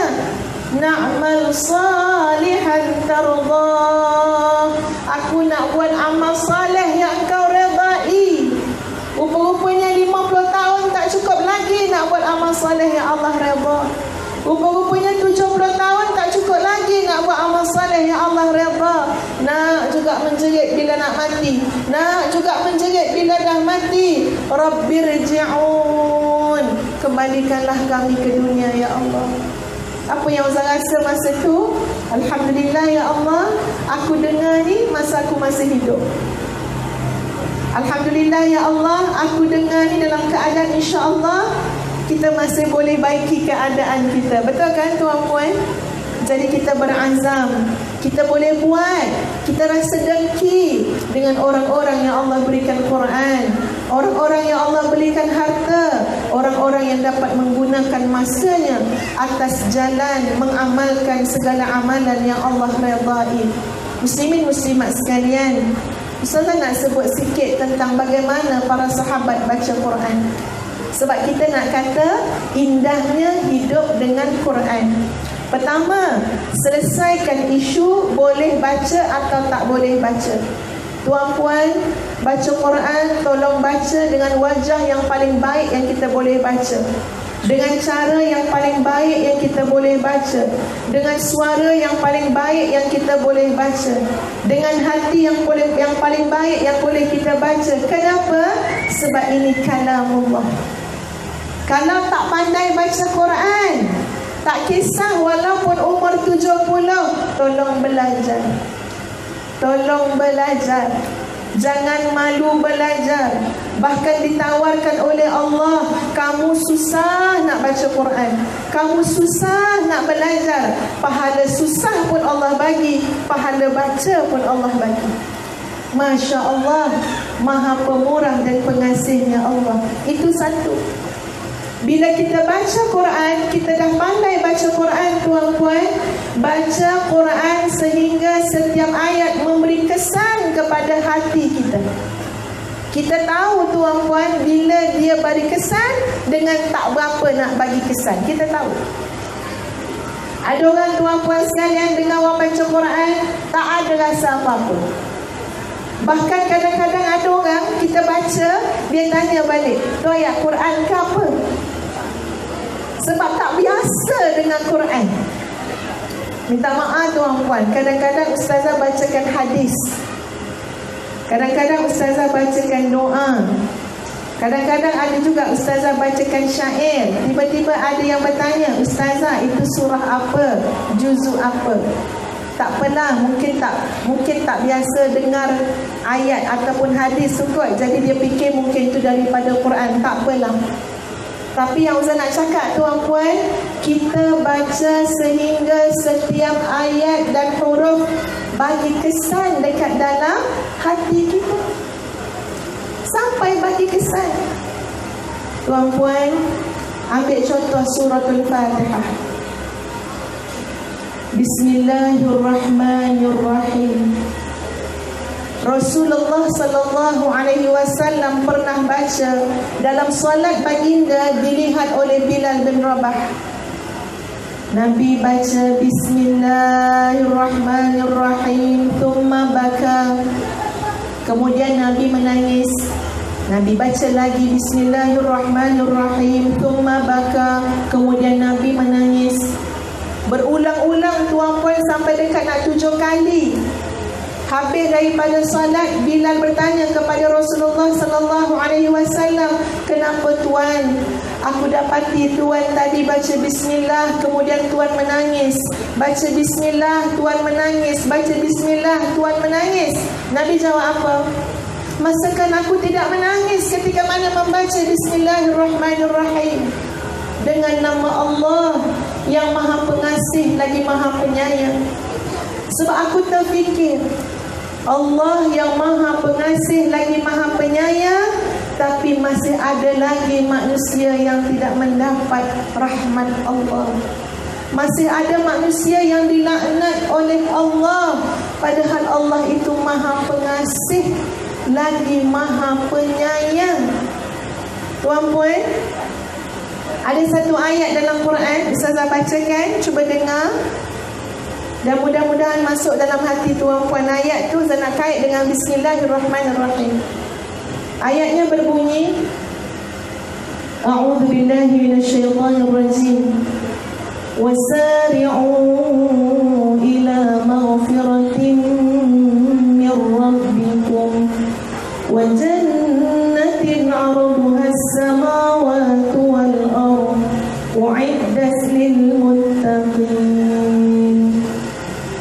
Na'mal salihan tardah. Aku nak buat amal saleh yang engkau redai. Rupa-rupanya 50 tahun tak cukup lagi nak buat amal saleh yang Allah redha. Rupa-rupanya 70 tahun tak cukup lagi nak buat amal saleh yang Allah redha. Nak juga menjerit bila nak mati, nak juga menjerit bila dah mati. Rabbirji'un, kembalikanlah kami ke dunia ya Allah. Apa yang Ustaz rasa masa tu? Alhamdulillah ya Allah, aku dengar ni masa aku masih hidup. Alhamdulillah ya Allah, aku dengar ni dalam keadaan insya-Allah kita masih boleh baiki keadaan kita. Betul kan tuan-puan? Jadi kita berazam, kita boleh buat. Kita rasa dengki dengan orang-orang yang Allah berikan Quran, orang-orang yang Allah berikan harta, orang-orang yang dapat menggunakan masanya atas jalan mengamalkan segala amalan yang Allah redai. Muslimin muslimat sekalian, Ustazah nak sebut sikit tentang bagaimana para sahabat baca Quran. Sebab kita nak kata indahnya hidup dengan Quran. Pertama, selesaikan isu boleh baca atau tak boleh baca. Tuan-puan, baca Quran tolong baca dengan wajah yang paling baik yang kita boleh baca, dengan cara yang paling baik yang kita boleh baca, dengan suara yang paling baik yang kita boleh baca, dengan hati yang paling baik yang boleh kita baca. Kenapa? Sebab ini kalamullah. Kalau tak pandai baca Quran, tak kisah walaupun umur 70, tolong belajar. Tolong belajar. Jangan malu belajar. Bahkan ditawarkan oleh Allah, kamu susah nak baca Quran, kamu susah nak belajar, pahala susah pun Allah bagi, pahala baca pun Allah bagi. Masya Allah, Maha Pemurah dan Pengasihnya Allah. Itu satu. Bila kita baca Quran, kita dah pandai baca Quran tuan-puan. Baca Quran sehingga setiap ayat memberi kesan kepada hati kita. Kita tahu tuan-puan bila dia bagi kesan dengan tak berapa nak bagi kesan. Kita tahu. Ada orang tuan-puan sekalian dengar orang baca Quran tak ada rasa apa-apa. Bahkan kadang-kadang ada orang kita baca, dia tanya balik, tu ayat Quran ke apa? Sebab tak biasa dengan Quran. Minta maaf tuan-puan, kadang-kadang ustazah bacakan hadis, kadang-kadang ustazah bacakan doa, kadang-kadang ada juga ustazah bacakan syair. Tiba-tiba ada yang bertanya, ustazah itu surah apa, juzuk apa? Tak apalah, mungkin tak biasa dengar ayat ataupun hadis kot, jadi dia fikir mungkin itu daripada Quran. Tak apalah. Tapi yang Ustaz nak cakap tuan-puan, kita baca sehingga setiap ayat dan huruf bagi kesan dekat dalam hati kita, sampai bagi kesan. Tuan-puan, ambil contoh suratul Fatihah. Bismillahirrahmanirrahim. Rasulullah sallallahu alaihi wasallam pernah baca dalam solat baginda dilihat oleh Bilal bin Rabah. Nabi baca Bismillahirrahmanirrahim, thumma baka. Kemudian Nabi menangis. Nabi baca lagi Bismillahirrahmanirrahim, thumma baka. Kemudian Nabi menangis. Berulang-ulang tuan-puan sampai dekat nak 7 kali. Habis daripada salat, Bilal bertanya kepada Rasulullah sallallahu alaihi wasallam, "Kenapa tuan? Aku dapati tuan tadi baca bismillah, kemudian tuan menangis. Baca bismillah, tuan menangis. Baca bismillah, tuan menangis." Nabi jawab apa? "Masakan aku tidak menangis ketika mana membaca Bismillahirrahmanirrahim? Dengan nama Allah yang Maha Pengasih lagi Maha Penyayang." Sebab aku terfikir, Allah yang Maha Pengasih lagi Maha Penyayang, tapi masih ada lagi manusia yang tidak mendapat rahmat Allah. Masih ada manusia yang dilaknat oleh Allah, padahal Allah itu Maha Pengasih lagi Maha Penyayang. Tuan-puan, ada satu ayat dalam Quran, Ustazah bacakan, cuba dengar. Dan mudah-mudahan masuk dalam hati tuan-puan. Ayat tu saya nak kait dengan Bismillahirrahmanirrahim. Ayatnya berbunyi, A'udzu billahi minasyaitonir rajim. Wasari'u ila maghfiratin min rabbikum wa jannatin 'arduha as-samawati wal ardh u'iddat lil muttaqin.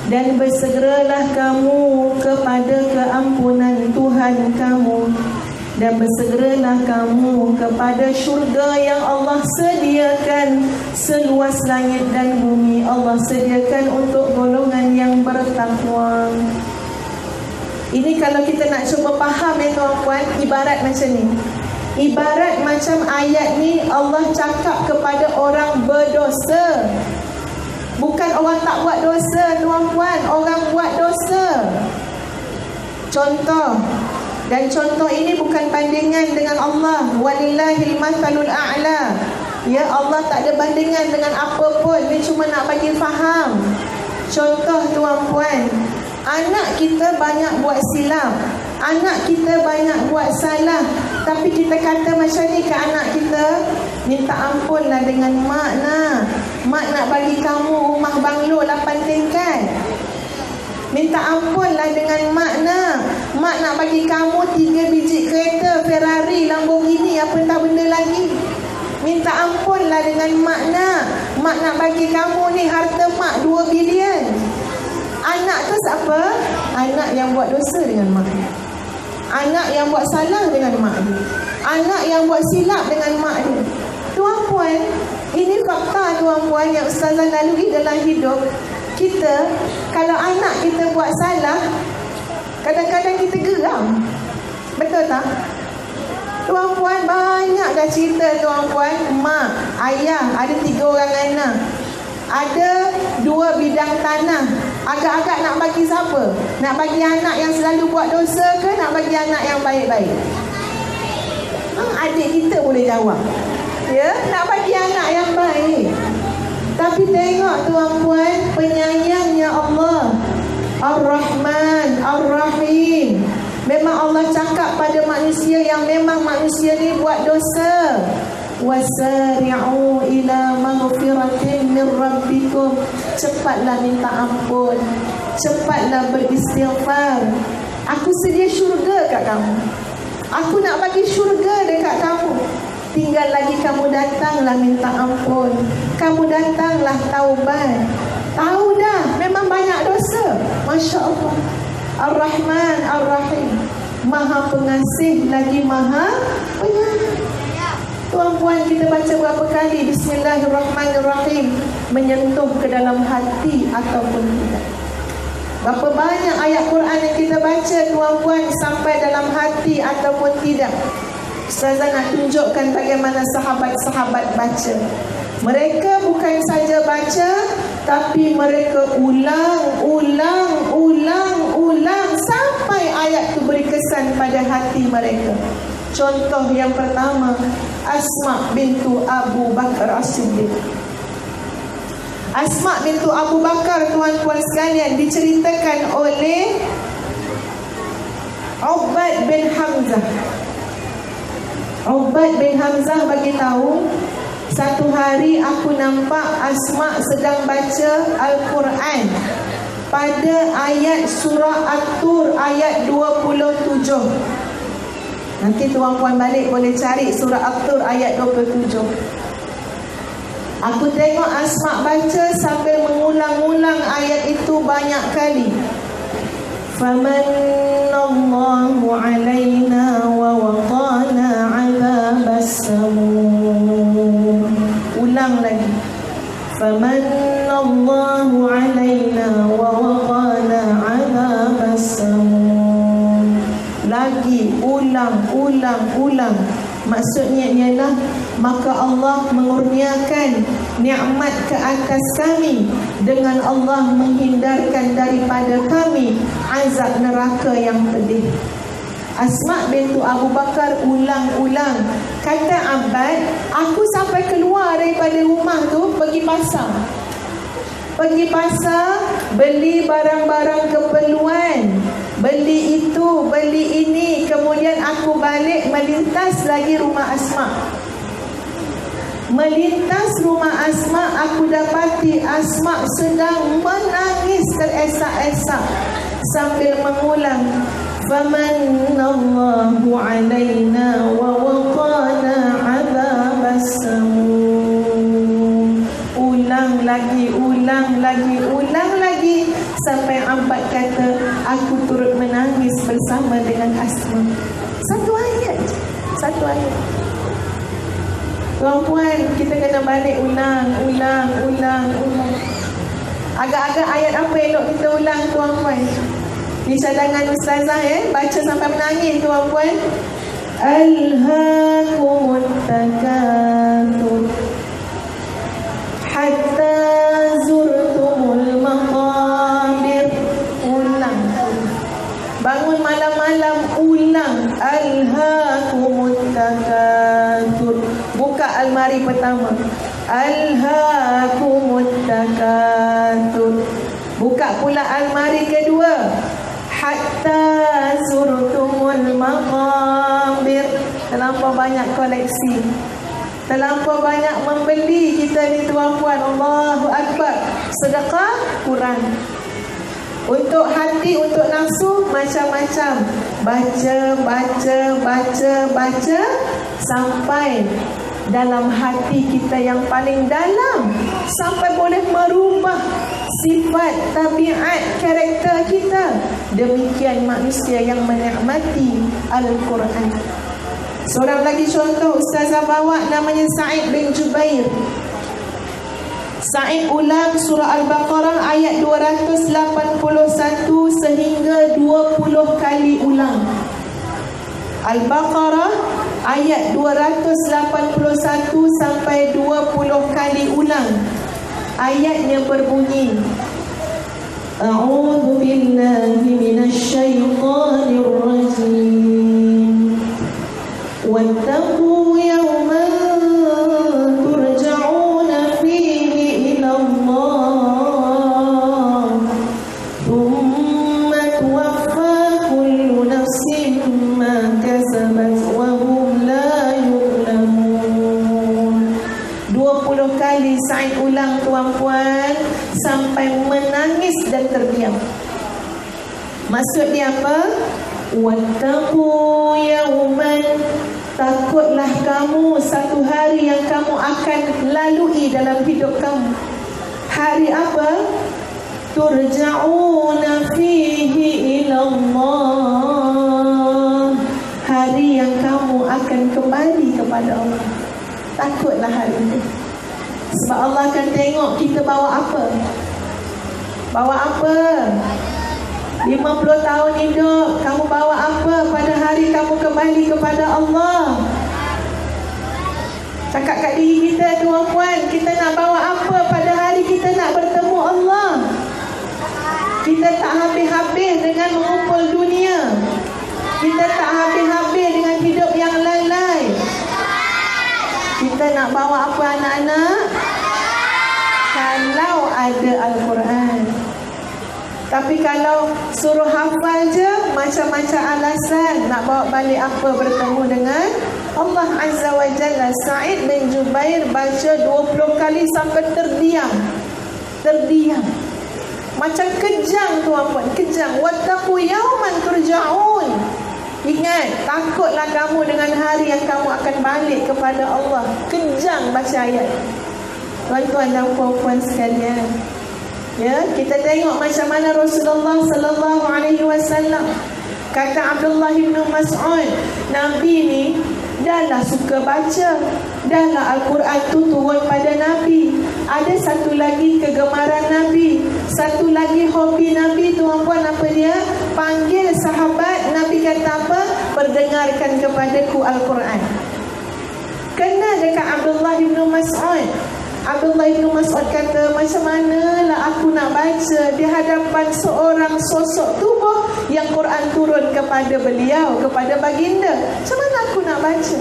Dan bersegeralah kamu kepada keampunan Tuhan kamu, dan bersegeralah kamu kepada syurga yang Allah sediakan seluas langit dan bumi. Allah sediakan untuk golongan yang bertakwa. Ini kalau kita nak cuba faham ya tuan-puan, ibarat macam ni. Ibarat macam ayat ni Allah cakap kepada orang berdosa. Bukan orang tak buat dosa tuan-puan, orang buat dosa. Contoh, dan contoh ini bukan bandingan dengan Allah. Walillahil mathalul a'la. Ya, Allah tak ada bandingan dengan apa pun. Dia cuma nak bagi faham. Contoh tuan-puan, anak kita banyak buat silap, anak kita banyak buat salah, tapi kita kata macam ni ke anak kita, "Minta ampunlah dengan mak nak. Mak nak bagi kamu rumah banglo 8 tingkat. Minta ampunlah dengan mak nak. Mak nak bagi kamu 3 biji kereta, Ferrari, Lamborghini, apa entah benda lagi. Minta ampunlah dengan mak nak. Mak nak bagi kamu ni harta mak 2 bilion. Anak tu siapa? Anak yang buat dosa dengan mak. Anak yang buat salah dengan mak dia. Anak yang buat silap dengan mak dia. Tuan-puan, ini fakta tuan-puan yang Ustazah lalui dalam hidup kita. Kalau anak kita buat salah, kadang-kadang kita geram. Betul tak? Tuan-puan, banyak dah cerita tuan-puan. Mak, ayah, ada 3 orang anak, ada 2 bidang tanah. Agak-agak nak bagi siapa? Nak bagi anak yang selalu buat dosa ke nak bagi anak yang baik-baik? Adik kita boleh jawab. Ya, nak bagi anak yang baik. Tapi tengok tuan-puan, penyayangnya Allah, Ar-Rahman, Ar-Rahim. saja yang memang manusia ni buat dosa. Wasari'u ila maghfiratin min rabbikum. Cepatlah minta ampun, cepatlah beristighfar. Aku sedia syurga kat kamu. Aku nak bagi syurga dekat kamu. Tinggal lagi kamu datanglah minta ampun, kamu datanglah taubat. Tahu dah memang banyak dosa. Masya Allah. Ar-Rahman Ar-Rahim, Maha Pengasih lagi Maha Penyayang. Tuan-puan, kita baca berapa kali Bismillahirrahmanirrahim menyentuh ke dalam hati ataupun tidak? Berapa banyak ayat Quran yang kita baca, tuan-puan, sampai dalam hati ataupun tidak? Ustazah nak tunjukkan bagaimana sahabat-sahabat baca. Mereka bukan saja baca, tapi mereka ulang sampai ayat itu beri kesan pada hati mereka. Contoh yang pertama, Asma bintu Abu Bakar As-Siddiq. Asma bintu Abu Bakar, tuan-tuan sekalian, diceritakan oleh Ubad bin Hamzah. Ubad bin Hamzah bagi tahu, satu hari aku nampak Asma sedang baca Al-Quran pada ayat surah At-Tur ayat 27. Nanti tuan-puan balik boleh cari surah At-Tur ayat 27. Aku tengok Asma baca sambil mengulang-ulang ayat itu banyak kali. Famanallahu alaina wa waqana 'adzabas samum. Ulang lagi. Famanallahu alaina wa waqana 'adzabas samum. Lagi ulang. Maksudnya ialah maka Allah mengurniakan nikmat ke atas kami dengan Allah menghindarkan daripada kami azab neraka yang pedih. Asma bintu Abu Bakar ulang-ulang. Kata Abad, aku sampai keluar daripada rumah tu pergi pasar. Beli barang-barang keperluan. Beli itu, beli ini. Kemudian aku balik melintas lagi rumah Asma. Melintas rumah Asma, aku dapati Asma sedang menangis teresak-esak sambil mengulang, Famanallahu alaina wa waqana 'adzabas samum. Ulang lagi sampai Abad kata, aku turut menangis bersama dengan Asma. Satu ayat. Tuan-puan, kita kena balik ulang. Agak-agak ayat apa elok kita ulang, tuan-puan? Ni cadangan ustazah baca sampai menangis, tuan-puan. Alhaakumut takatsur hatta zurtumul maqabir. Ulang. Bangun malam-malam ulang. Alhaakumut takatsur. Buka almari pertama. Alhaakumut takatsur. Buka pula almari kedua. Hatta zurtumul maqabir. Terlampau banyak koleksi, terlampau banyak membeli kita ni, tuan-puan. Allahu Akbar. Sedekah kurang. Untuk hati, untuk nafsu macam-macam. Baca sampai dalam hati kita yang paling dalam, sampai boleh merubah sifat, tabiat, karakter kita. Demikian manusia yang menikmati Al-Quran. Seorang lagi contoh ustazah bawa, namanya Sa'id bin Jubair. Sa'id ulang surah Al-Baqarah ayat 281 sehingga 20 kali ulang. Al-Baqarah ayat 281 sampai 20 kali ulang. Ayatnya berbunyi, A'udzu billahi minasyaitonir rajim. Wattaqu yawman turja'una fihi ila Allah, thumma tuwaffa kullu nafsin ma kasabat menangis dan terdiam. Maksud dia apa? Wattaqu yawman, takutlah kamu satu hari yang kamu akan lalui dalam hidup kamu. Hari apa? Turja'una fihi ilallah, hari yang kamu akan kembali kepada Allah. Takutlah hari itu. Sebab Allah akan tengok kita bawa apa. Bawa apa? 50 tahun hidup, kamu bawa apa pada hari kamu kembali kepada Allah? Cakap kat diri kita, tuan-puan, kita nak bawa apa pada hari kita nak bertemu Allah? Kita tak habis-habis dengan mengumpul dunia. Kita tak habis-habis dengan hidup yang lalai. Kita nak bawa apa, anak-anak? Kalau ada Al-Quran. Tapi kalau suruh hafal je, macam-macam alasan nak bawa balik apa bertemu dengan Allah Azza wa Jalla. Sa'id bin Jubair baca 20 kali sampai terdiam. Terdiam. Macam kejang, tuan-puan, kejang. Wattaqu yawman turja'un. Ingat, takutlah kamu dengan hari yang kamu akan balik kepada Allah. Kejang baca ayat. Tuan-tuan dan puan-puan sekalian, ya, kita tengok macam mana Rasulullah sallallahu alaihi wasallam. Kata Abdullah bin Mas'ud, Nabi ni dahlah suka baca, dahlah Al-Quran tu turun pada Nabi. Ada satu lagi kegemaran Nabi, satu lagi hobi Nabi, tuan-puan, apa dia? Panggil sahabat, Nabi kata apa? Perdengarkan kepadaku Al-Quran. Kena dekat Abdullah bin Mas'ud. Abdullah bin Mas'ud kata, macam manalah aku nak baca di hadapan seorang sosok tubuh yang Quran turun kepada beliau, kepada baginda. Macam mana aku nak baca?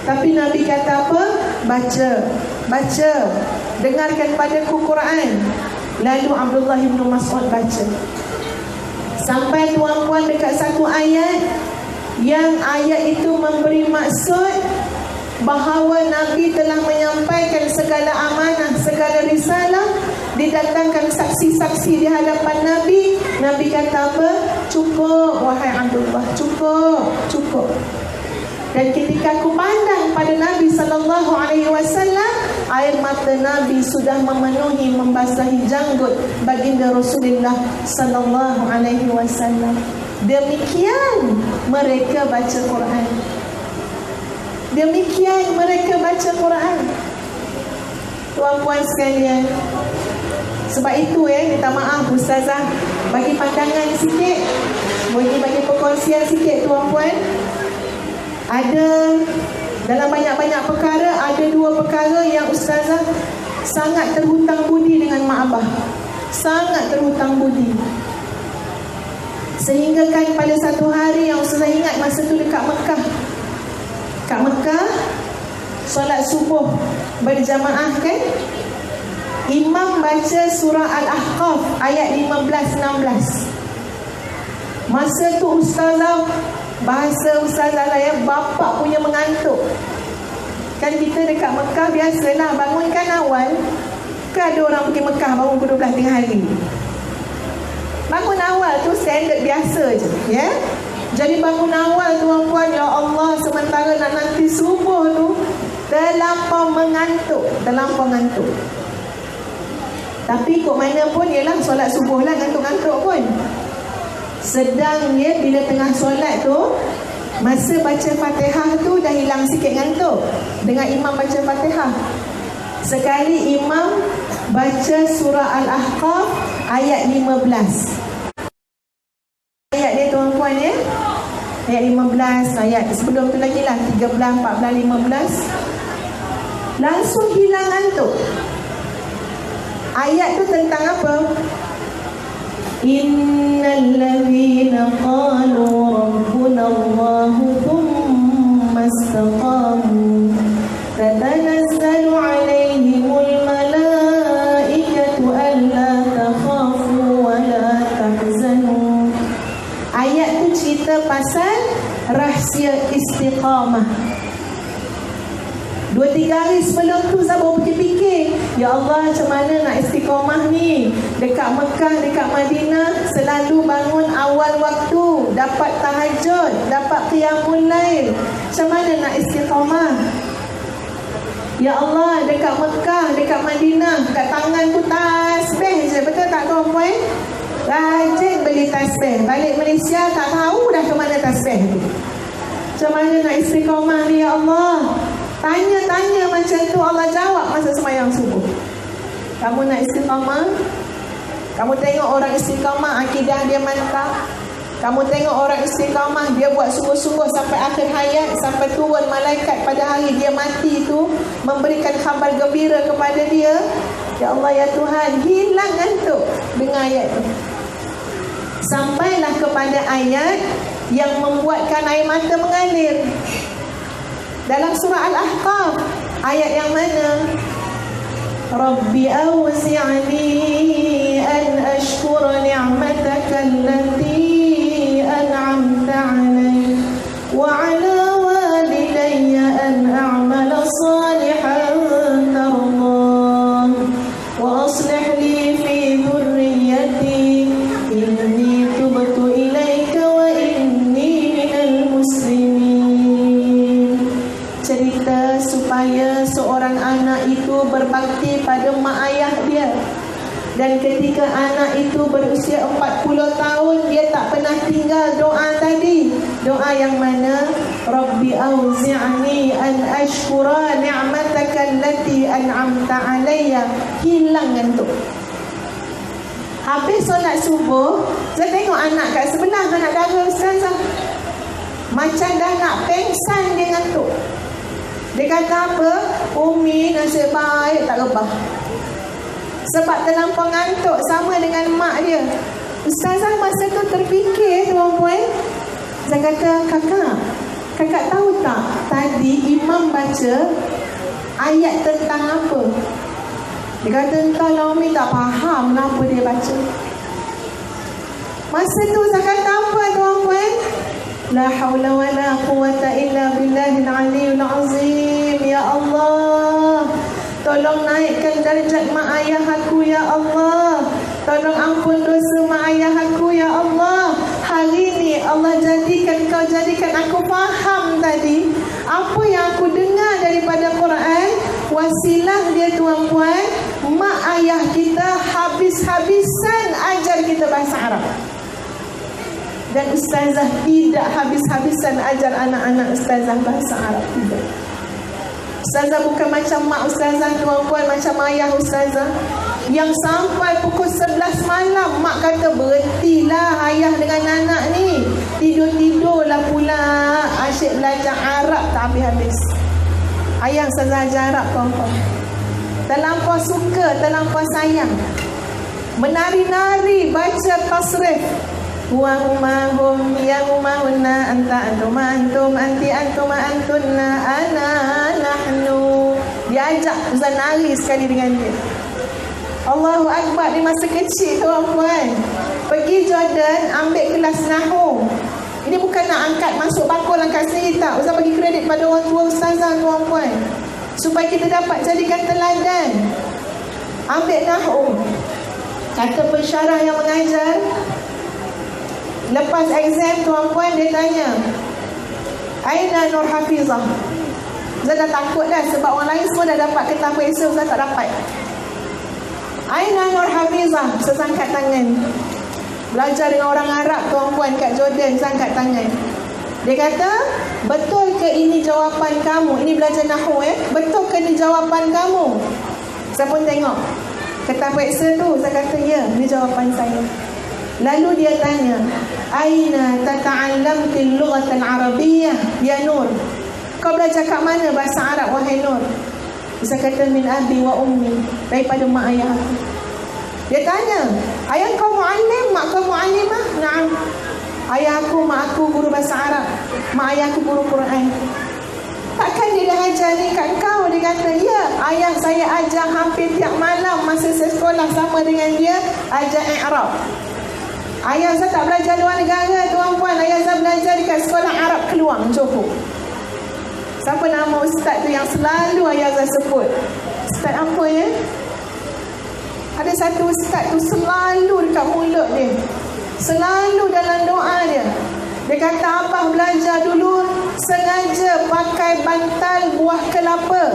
Tapi Nabi kata apa? Baca, baca, dengarkan padaku Quran. Lalu Abdullah bin Mas'ud baca sampai, tuan-puan, dekat satu ayat, yang ayat itu memberi maksud bahawa Nabi telah menyampaikan segala amanah, segala risalah. Didatangkan saksi-saksi di hadapan Nabi. Nabi kata apa? Cukup, wahai Abdullah, cukup, cukup. Dan ketika aku pandang pada Nabi sallallahu alaihi wasallam, air mata Nabi sudah memenuhi, membasahi janggut baginda Rasulullah sallallahu alaihi wasallam. Demikian mereka baca Quran. Demikian mereka baca Quran. Tuan-puan sekalian, sebab itu minta maaf Ustazah, bagi pandangan sikit, bagi perkongsian sikit, tuan-puan. Ada dalam banyak-banyak perkara, ada 2 perkara yang Ustazah sangat terhutang budi dengan mak abah. Sangat terhutang budi. Sehingga kan pada satu hari yang Ustazah ingat, masa tu dekat Mekah. Kat Mekah, solat subuh berjamaah kan, imam baca surah Al-Ahqaf ayat 15-16. Masa tu Ustazah, bahasa Ustazah lah ya, bapak punya mengantuk. Kan kita dekat Mekah biasalah bangunkan awal. Kan ada orang pergi Mekah bangun pukul 12 tengah hari. Bangun awal tu standard biasa je, ya. Jadi bangun awal, tuan-puan, ya Allah, sementara nak nanti subuh tu terlampau mengantuk, terlampau ngantuk. Tapi kok mana pun, ialah solat subuh lah, ngantuk-ngantuk pun. Sedangnya bila tengah solat tu, masa baca Fatihah tu dah hilang sikit ngantuk dengan imam baca Fatihah. Sekali imam baca surah Al-Ahqaf ayat 15. Ayat dia, tuan-puan, ya, ayat 15, ayat sebelum tu lagi lah 13, 14, 15. Langsung hilang ngantuk. Ayat tu tentang apa? Innal ladzina qalu rabbuna Allahu thumma istaqamu tatanazzalu alaihimul malaikatu alla takhafu wa la tahzanu. Ayat tu cerita pasal rahsia istiqamah. 2-3 hari sebelum tu saya baru fikir, ya Allah, macam mana nak istiqamah ni dekat Mekah, dekat Madinah, selalu bangun awal waktu, dapat tahajud, dapat qiyamul lail. Macam mana nak istiqamah? Ya Allah, dekat Mekah, dekat Madinah, kat tangan tu tasbih je, betul tak tuan-puan? Rajin beli tasbih, balik Malaysia tak tahu dah ke mana tasbih tu. Macam mana nak istiqamah ni, ya Allah? Tanya-tanya macam tu Allah jawab masa sembahyang subuh. Kamu nak istiqamah? Kamu tengok orang istiqamah, akidah dia mantap. Kamu tengok orang istiqamah, dia buat sungguh-sungguh sampai akhir hayat, sampai turun malaikat pada hari dia mati tu memberikan khabar gembira kepada dia. Ya Allah, ya Tuhan, hilang ngantuk dengan ayat tu. Sampailah kepada ayat yang membuatkan air mata mengalir. Dalam surah Al-Ahqaf, ayat yang mana? Rabbi awzi'ni an ashkura ni'mataka allati an'amta 'alayya wa 'ala walidayya an a'mala salihan tardah wa aslih li fi dhurriyyati inni tubtu ilayka wa inni minal muslimin. Cerita supaya seorang anak itu berbakti pada mak ayah dia. Dan ketika anak itu berusia 40 tahun, dia tak pernah tinggal doa tadi. Doa yang mana? Rabbi awzi'ni an ashkura ni'mataka allati an'amta 'alayya. Hilang ngantuk. Habis solat subuh, saya tengok anak kat sebelah, anak dara ustazah, macam dah nak pengsan dia ngantuk. Dia kata apa? Umi nasib baik tak rebah. Sebab terlampau ngantuk sama dengan mak dia. Ustazah masa tu terfikir tuan-puan. Saya kata, kakak tahu tak tadi imam baca ayat tentang apa? Dia kata, entahlah Umi, tak faham kenapa dia baca. Masa tu saya kata apa tuan-puan? La hawla wa la quwata illa billahil aliyyil azim. Ya Allah, tolong naikkan darjat mak ayah aku, ya Allah. Tolong ampun dosa mak ayah aku, ya Allah. Hari ni Allah jadikan aku faham tadi apa yang aku dengar daripada Quran. Wasilah dia tuan-puan, mak ayah kita habis-habisan ajar kita bahasa Arab. Dan ustazah tidak habis-habisan ajar anak-anak ustazah bahasa Arab, tidak. Ustazah bukan macam mak ustazah tuan-puan, macam ayah ustazah yang sampai pukul 11 malam mak kata berhentilah ayah dengan anak ni, tidur-tidurlah pula, asyik belajar Arab tak habis-habis. Ayah ustazah ajar Arab tuan-puan, terlampau suka, terlampau sayang, menari-nari baca tasrif. Wa umahum ya umahunna anta antuma antum anti antuma antunna ana nahnu. Dia ajak Ustaz nari sekali dengan dia. Allahu Akbar. Di masa kecil tuan-puan pergi Jordan ambil kelas Nahwu. Ini bukan nak angkat masuk bakul angkat sendiri tak. Ustaz bagi kredit pada orang tua ustazah tuan-puan supaya kita dapat jadikan teladan. Ambil Nahwu. Kata pensyarah yang mengajar, lepas exam tuan-puan dia tanya, Aina Nur Hafizah? Saya dah takut dah sebab orang lain semua dah dapat ketah periksa, saya tak dapat. Aina Nur Hafizah? Saya angkat tangan. Belajar dengan orang Arab tuan-puan kat Jordan, saya angkat tangan. Dia kata, betul ke ini jawapan kamu? Ini belajar Nahwu betul ke ini jawapan kamu? Saya pun tengok ketah periksa tu, saya kata ya, ini jawapan saya. Lalu dia tanya, Aina tata'allamtil lughatal arabiyyah ya Nur? Kau belajar kat mana bahasa Arab wahai Nur? Saya kata min abi wa ummi, daripada mak ayah aku. Dia tanya, ayah kau muallim, mak kau muallimah? Naam. Ayah aku, mak aku guru bahasa Arab, mak ayah aku guru Quran. Takkan dia dah ajar ni kat kau? Dia kata, ya, ayah saya ajar hampir tiap malam masa saya sekolah sama dengan dia, ajar i'rab. Ayah saya tak belajar luar negara tuan-puan, ayah saya belajar dekat sekolah Arab Keluang, Johor. Siapa nama ustaz tu yang selalu ayah saya sebut? Ustaz apa ya? Ada satu ustaz tu selalu dekat mulut dia, selalu dalam doa dia. Dia kata, abah belajar dulu sengaja pakai bantal buah kelapa.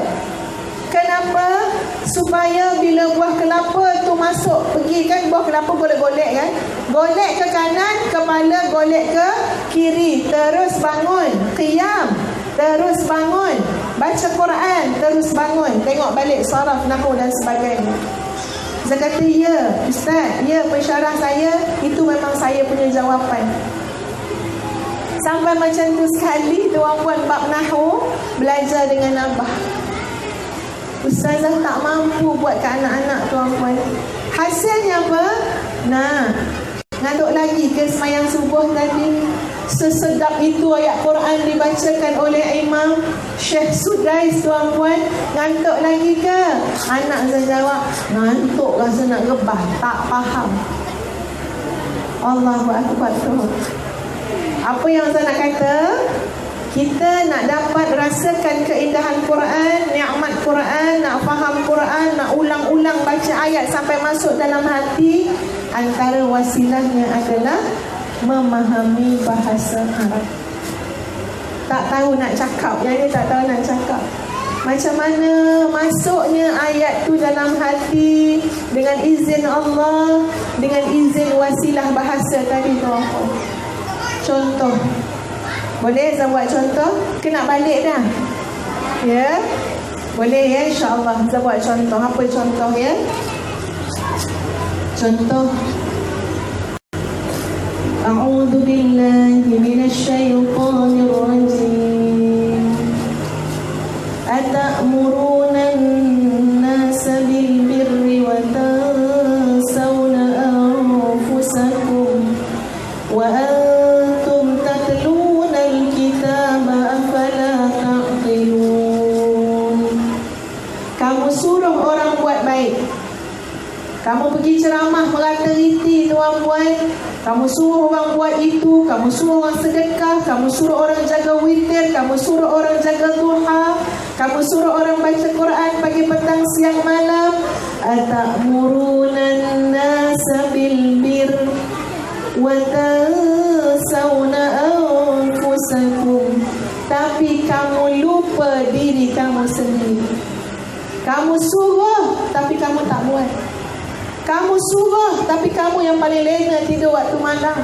Kenapa? Supaya bila buah kelapa tu masuk, pergi kan buah kelapa golek-golek kan, golek ke kanan kepala, golek ke kiri, terus bangun, qiyam, terus bangun, baca Quran, terus bangun, tengok balik saraf, nahwu dan sebagainya. Saya kata, ya ustaz, ya pensyarah saya, itu memang saya punya jawapan. Sampai macam tu sekali tuan-puan bab nahwu belajar dengan abah. Ustazah tak mampu buat ke anak-anak tuan-puan. Hasilnya apa? Nah, ngantuk lagi ke semayang subuh tadi? Sesedap itu ayat Quran dibacakan oleh Imam Syekh Sudais tuan-puan. Ngantuk lagi ke? Anak saya jawab, ngantuk rasa nak rebah, tak faham. Allahu Akbar tu. Apa yang saya nak kata? Kita nak dapat rasakan keindahan Quran, nikmat Quran, nak faham Quran, nak ulang-ulang baca ayat sampai masuk dalam hati. Antara wasilahnya adalah memahami bahasa Arab. Tak tahu nak cakap, yang ni tak tahu nak cakap. Macam mana masuknya ayat tu dalam hati dengan izin Allah, dengan izin wasilah bahasa tadi tu. Contoh, boleh saya buat contoh? Kena balik dah. Ya? Boleh ya, insya-Allah. Saya buat contoh. Apa contoh ya? Contoh. A'udzu billahi minasyaitonir rajim. Atamuruna an-nasa bil birri wa tansawna anfusakum wa antum tatluna al-kitaba afala ta'qilun. Kamu suruh orang buat baik. Kamu pergi ceramah merata-riti tuan-puan. Kamu suruh orang buat itu, kamu suruh orang sedekah, kamu suruh orang jaga witir, kamu suruh orang jaga duha, kamu suruh orang baca Quran pagi, petang, siang, malam. Atamuruna an-nasa bil birri wa tansawna anfusakum. Tapi kamu lupa diri kamu sendiri. Kamu suruh tapi kamu tak buat. Kamu suruh tapi kamu yang paling lena tidur waktu malam.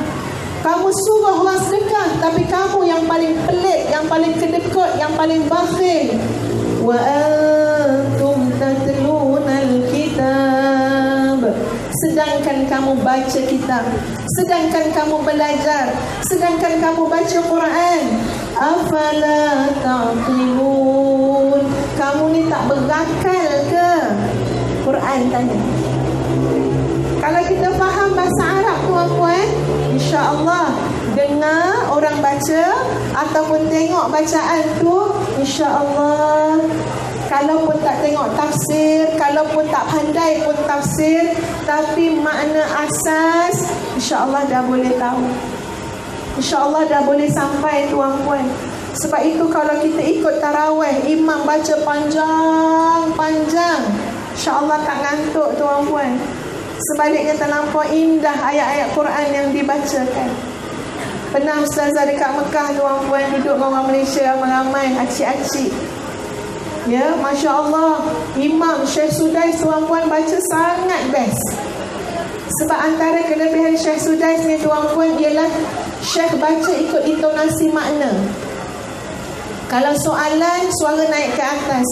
Kamu suruh orang sedekah tapi kamu yang paling pelik, yang paling kedekut, yang paling bakhil. Wa antum tatluna al-kitab. Sedangkan kamu baca kitab, sedangkan kamu belajar, sedangkan kamu baca Quran. Afala ta'qilun. Kamu ni tak berakal ke? Quran tanya. Kalau kita faham bahasa Arab tuan-puan, insya-Allah dengar orang baca ataupun tengok bacaan tu, insya-Allah. Kalau pun tak tengok tafsir, kalau pun tak pandai pun tafsir, tapi makna asas insya-Allah dah boleh tahu. InsyaAllah dah boleh sampai tuan-puan. Sebab itu kalau kita ikut tarawih, imam baca panjang-panjang, insyaAllah tak ngantuk tuan-puan. Sebaliknya terlampau indah ayat-ayat Quran yang dibacakan. Pernah ustazah dekat Mekah tuan-puan, duduk dengan orang Malaysia ramai-ramai, acik-acik. Ya, Masya Allah, Imam Syekh Sudais tuan-puan baca sangat best. Sebab antara kelebihan Syekh Sudais ni tuan-puan ialah Syekh baca ikut intonasi makna. Kalau soalan, suara naik ke atas.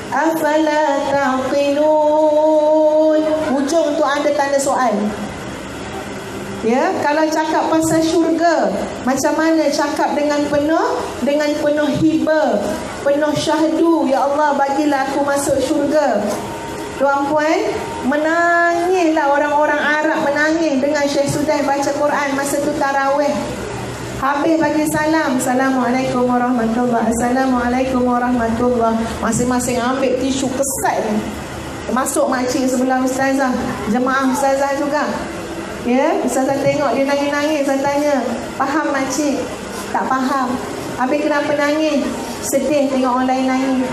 Afala ta'qilun. Hujung tu ada tanda soal. Ya, kalau cakap pasal syurga, macam mana cakap dengan penuh hibah, penuh syahdu, ya Allah bagilah aku masuk syurga. Tuan-puan, menangislah orang-orang Arab, menangis dengan Syekh Sudais baca Quran masa tu tarawih. Habis bagi salam, Assalamualaikum warahmatullahi, Assalamualaikum warahmatullahi. Masing-masing ambil tisu kesat ni. Termasuk makcik sebelah ustazah, jemaah ustazah juga. Ya, ustazah tengok dia nangis-nangis. Saya tanya, faham makcik? Tak faham. Habis kenapa nangis? sedih tengok orang lain nangis.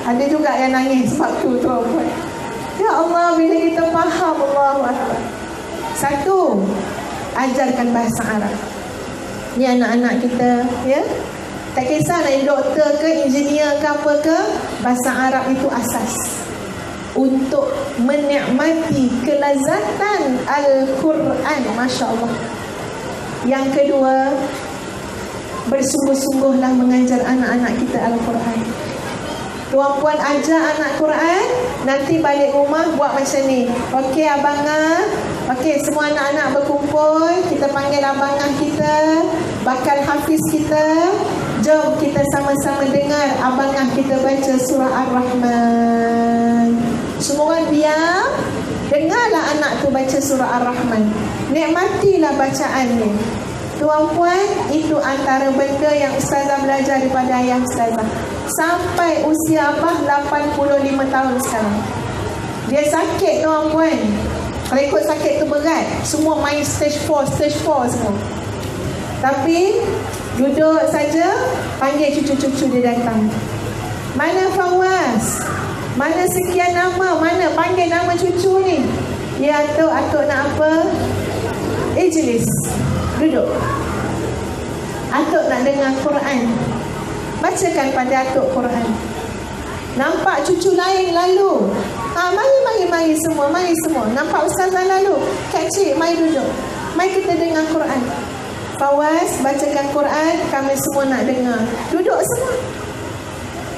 Ada juga yang nangis sebab tu tuan-tuan. Ya Allah, bila kita faham Allah, satu, ajarkan bahasa Arab. Ni anak-anak kita, ya. Tak kisah nak jadi doktor ke, engineer ke apa ke, bahasa Arab itu asas untuk menikmati kelazatan Al-Quran. Masya Allah. Yang kedua, bersungguh-sungguhlah mengajar anak-anak kita Al-Quran. Tuan-puan ajar anak Quran, nanti balik rumah buat macam ni. Okey abangah, okey semua anak-anak berkumpul, kita panggil abangah kita, bakal hafiz kita. Jom kita sama-sama dengar abangah kita baca surah Ar-Rahman. Semua orang diam, dengarlah anak tu baca surah Ar-Rahman. Nikmatilah bacaan ni. Tuan-puan, itu antara benda yang ustazah belajar daripada ayah ustazah. Sampai usia abah 85 tahun sekarang. Dia sakit tuan-puan. Kalau ikut sakit tu berat, semua main stage 4 semua. Tapi duduk saja, panggil cucu-cucu dia datang. Mana Fawaz? Mana sekian nama? Mana? Panggil nama cucu ni. Ya atuk nak apa? Ijlis. Duduk. Atuk nak dengar Quran. Bacakan pada atuk Quran. Nampak cucu lain lalu. Mari semua, mari semua. Nampak ustazah lalu. Kak Cik, mari duduk. Mari kita dengar Quran. Fawaz, bacakan Quran, kami semua nak dengar. Duduk semua.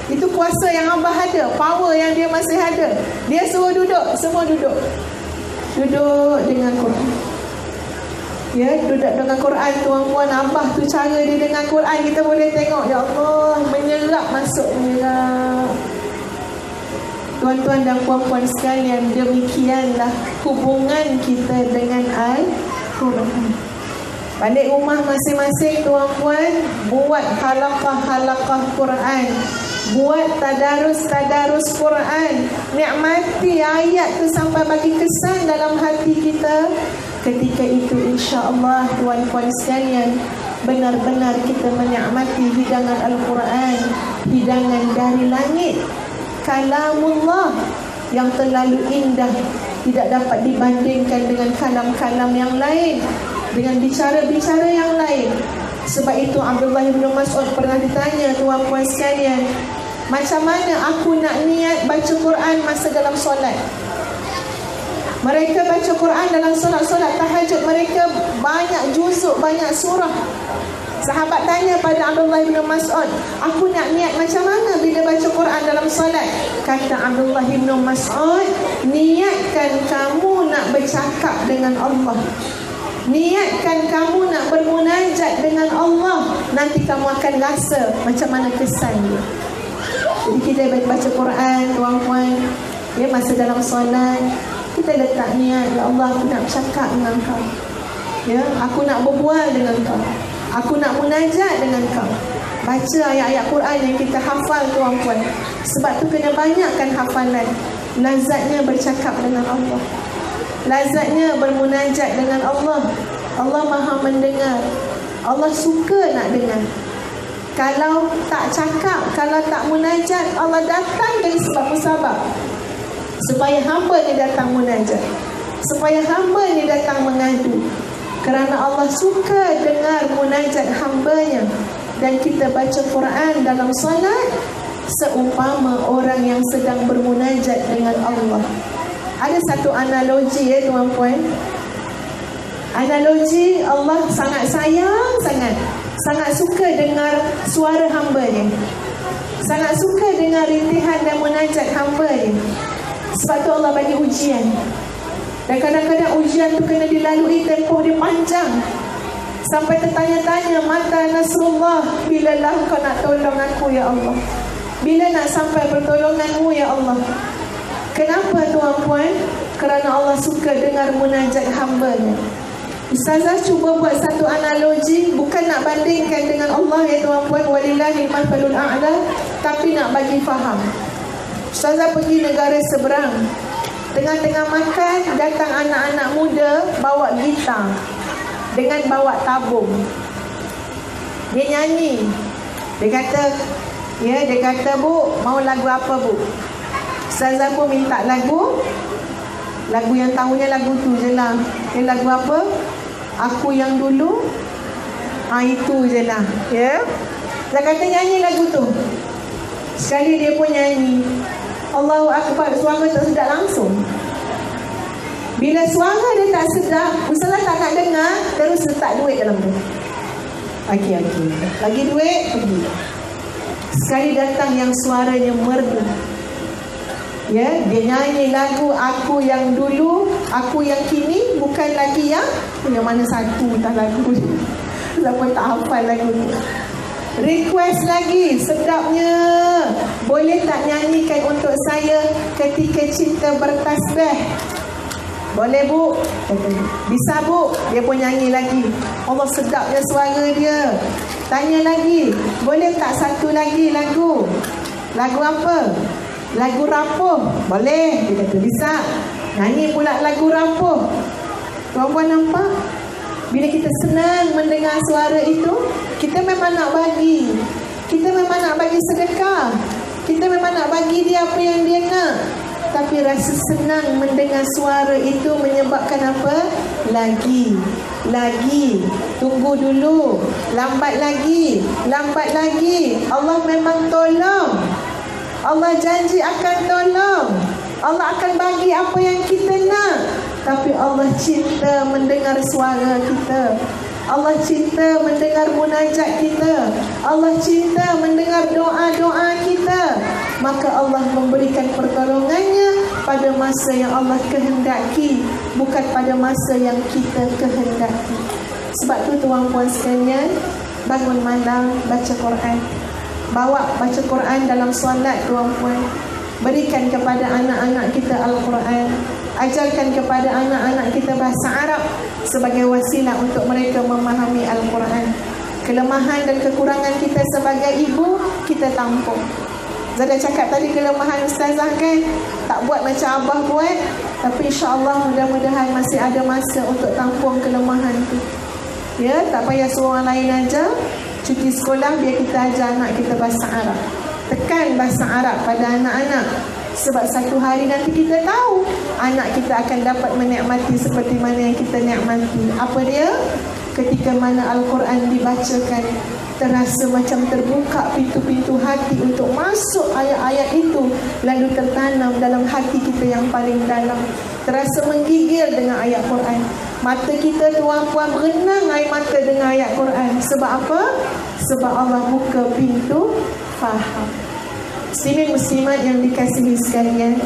Itu kuasa yang abah ada, power yang dia masih ada. Dia suruh duduk, semua duduk. Duduk dengan Quran. Ya, duduk dengan Quran tuan-puan. Abah tu cara dia dengan Quran, kita boleh tengok. Ya Allah, menyerap masuk, menyerap. Tuan-tuan dan puan-puan sekalian, demikianlah hubungan kita dengan Al-Quran. Balik rumah masing-masing tuan-puan, buat halaqah-halaqah Quran. Buat tadarus Quran. Nikmati ayat tu sampai bagi kesan dalam hati kita. Ketika itu insya-Allah tuan-puan sekalian, benar-benar kita menikmati hidangan Al-Quran, hidangan dari langit, kalamullah yang terlalu indah, tidak dapat dibandingkan dengan kalam-kalam yang lain, dengan bicara-bicara yang lain. Sebab itu Abdullah bin Mas'ud pernah ditanya tuan-puan sekalian, macam mana aku nak niat baca Quran masa dalam solat? Mereka baca Quran dalam solat-solat tahajud, mereka banyak juzuk, banyak surah. Sahabat tanya pada Abdullah bin Mas'ud, aku nak niat macam mana bila baca Quran dalam solat? Kata Abdullah bin Mas'ud, niatkan kamu nak bercakap dengan Allah. Niatkan kamu nak bermunajat dengan Allah. Nanti kamu akan rasa macam mana kesan dia. Jadi kita baca Quran tuan-puan, ya, masa dalam solat kita letak niat, ya Allah, aku nak bercakap dengan kau. Ya, aku nak berbual dengan kau. Aku nak munajat dengan kau. Baca ayat-ayat Quran yang kita hafal tuan-puan. Sebab tu kena banyakkan hafalan. Lazatnya bercakap dengan Allah. Lazatnya bermunajat dengan Allah. Allah Maha mendengar. Allah suka nak dengar. Kalau tak cakap, kalau tak munajat, Allah datang dari sebab musabab. Supaya hamba ni datang munajat. Supaya hamba ni datang mengadu. Kerana Allah suka dengar munajat hambanya. Dan kita baca Quran dalam salat seumpama orang yang sedang bermunajat dengan Allah. Ada satu analogi, ya tuan-puan. Analogi, Allah sangat sayang sangat suka dengar suara hamba dia. Sangat suka dengar rintihan dan munajat hamba dia. Sebab tu Allah bagi ujian. Dan kadang-kadang ujian tu kena dilalui, tempoh dia panjang. Sampai tertanya-tanya, mata Nasrullah, bilalah kau nak tolong aku ya Allah? Bila nak sampai pertolonganmu ya Allah? Kenapa tuan-puan? Kerana Allah suka dengar munajat hamba-Nya. Ustazah cuba buat satu analogi, bukan nak bandingkan dengan Allah ya tuan-puan, walillahil mathalul a'la, tapi nak bagi faham. Ustazah pergi negara seberang. Tengah-tengah makan, datang anak-anak muda bawa gitar dengan bawa tabung. Dia nyanyi. Dia kata, Bu, mau lagu apa, Bu? Ustazah pun minta lagu yang tahunya lagu tu je lah. Lagu apa? Aku yang dulu. Itu je lah. Saya kata nyanyi lagu tu. Sekali dia pun nyanyi, Allahu Akbar, suara tak sedap langsung. Bila suara dia tak sedap, Ustazah tak nak dengar, terus letak duit dalam tu. Okey. Lagi duit, pergi. Sekali datang yang suaranya merdu. Dia nyanyi lagu aku yang dulu, aku yang kini, bukan lagi yang mana satu tak lagu. Siapa tak hafal lagu ni. Request lagi, sedapnya. Boleh tak nyanyikan untuk saya Ketika Cinta Bertasbih? Boleh, Bu? Bisa, Bu? Dia pun nyanyi lagi. Allah, sedapnya suara dia. Tanya lagi, boleh tak satu lagi lagu? Lagu apa? Lagu rapuh. Boleh. Dia kata bisa. Nyanyi pula lagu rapuh. Tuan-puan nampak? Bila kita senang mendengar suara itu, kita memang nak bagi. Kita memang nak bagi sedekah. Kita memang nak bagi dia apa yang dia nak. Tapi rasa senang mendengar suara itu menyebabkan apa? Lagi. Tunggu dulu. Lambat lagi. Allah memang tolong. Allah janji akan tolong. Allah akan bagi apa yang kita nak. Tapi Allah cinta mendengar suara kita. Allah cinta mendengar munajat kita. Allah cinta mendengar doa-doa kita. Maka Allah memberikan pertolongannya pada masa yang Allah kehendaki, bukan pada masa yang kita kehendaki. Sebab tu tuan-puan sekalian, bangun malam baca Quran. Bawa baca Quran dalam solat, tuan-puan. Berikan kepada anak-anak kita Al-Quran. Ajarkan kepada anak-anak kita bahasa Arab sebagai wasilah untuk mereka memahami Al-Quran. Kelemahan dan kekurangan kita sebagai ibu, kita tampung. Zada cakap tadi kelemahan Ustazah kan, tak buat macam Abah buat. Tapi insyaAllah mudah-mudahan masih ada masa untuk tampung kelemahan tu. Tak payah suruh orang lain ajar. Cuti sekolah biar kita ajar anak kita bahasa Arab. Tekan bahasa Arab pada anak-anak. Sebab satu hari nanti kita tahu anak kita akan dapat menikmati seperti mana yang kita nikmati. Apa dia? Ketika mana Al-Quran dibacakan, terasa macam terbuka pintu-pintu hati untuk masuk ayat-ayat itu, lalu tertanam dalam hati kita yang paling dalam. Terasa menggigil dengan ayat Quran. Mata kita, tuan-puan, berenang air mata dengan ayat Quran. Sebab apa? Sebab Allah buka pintu faham. Muslimin muslimat yang dikasihi sekalian,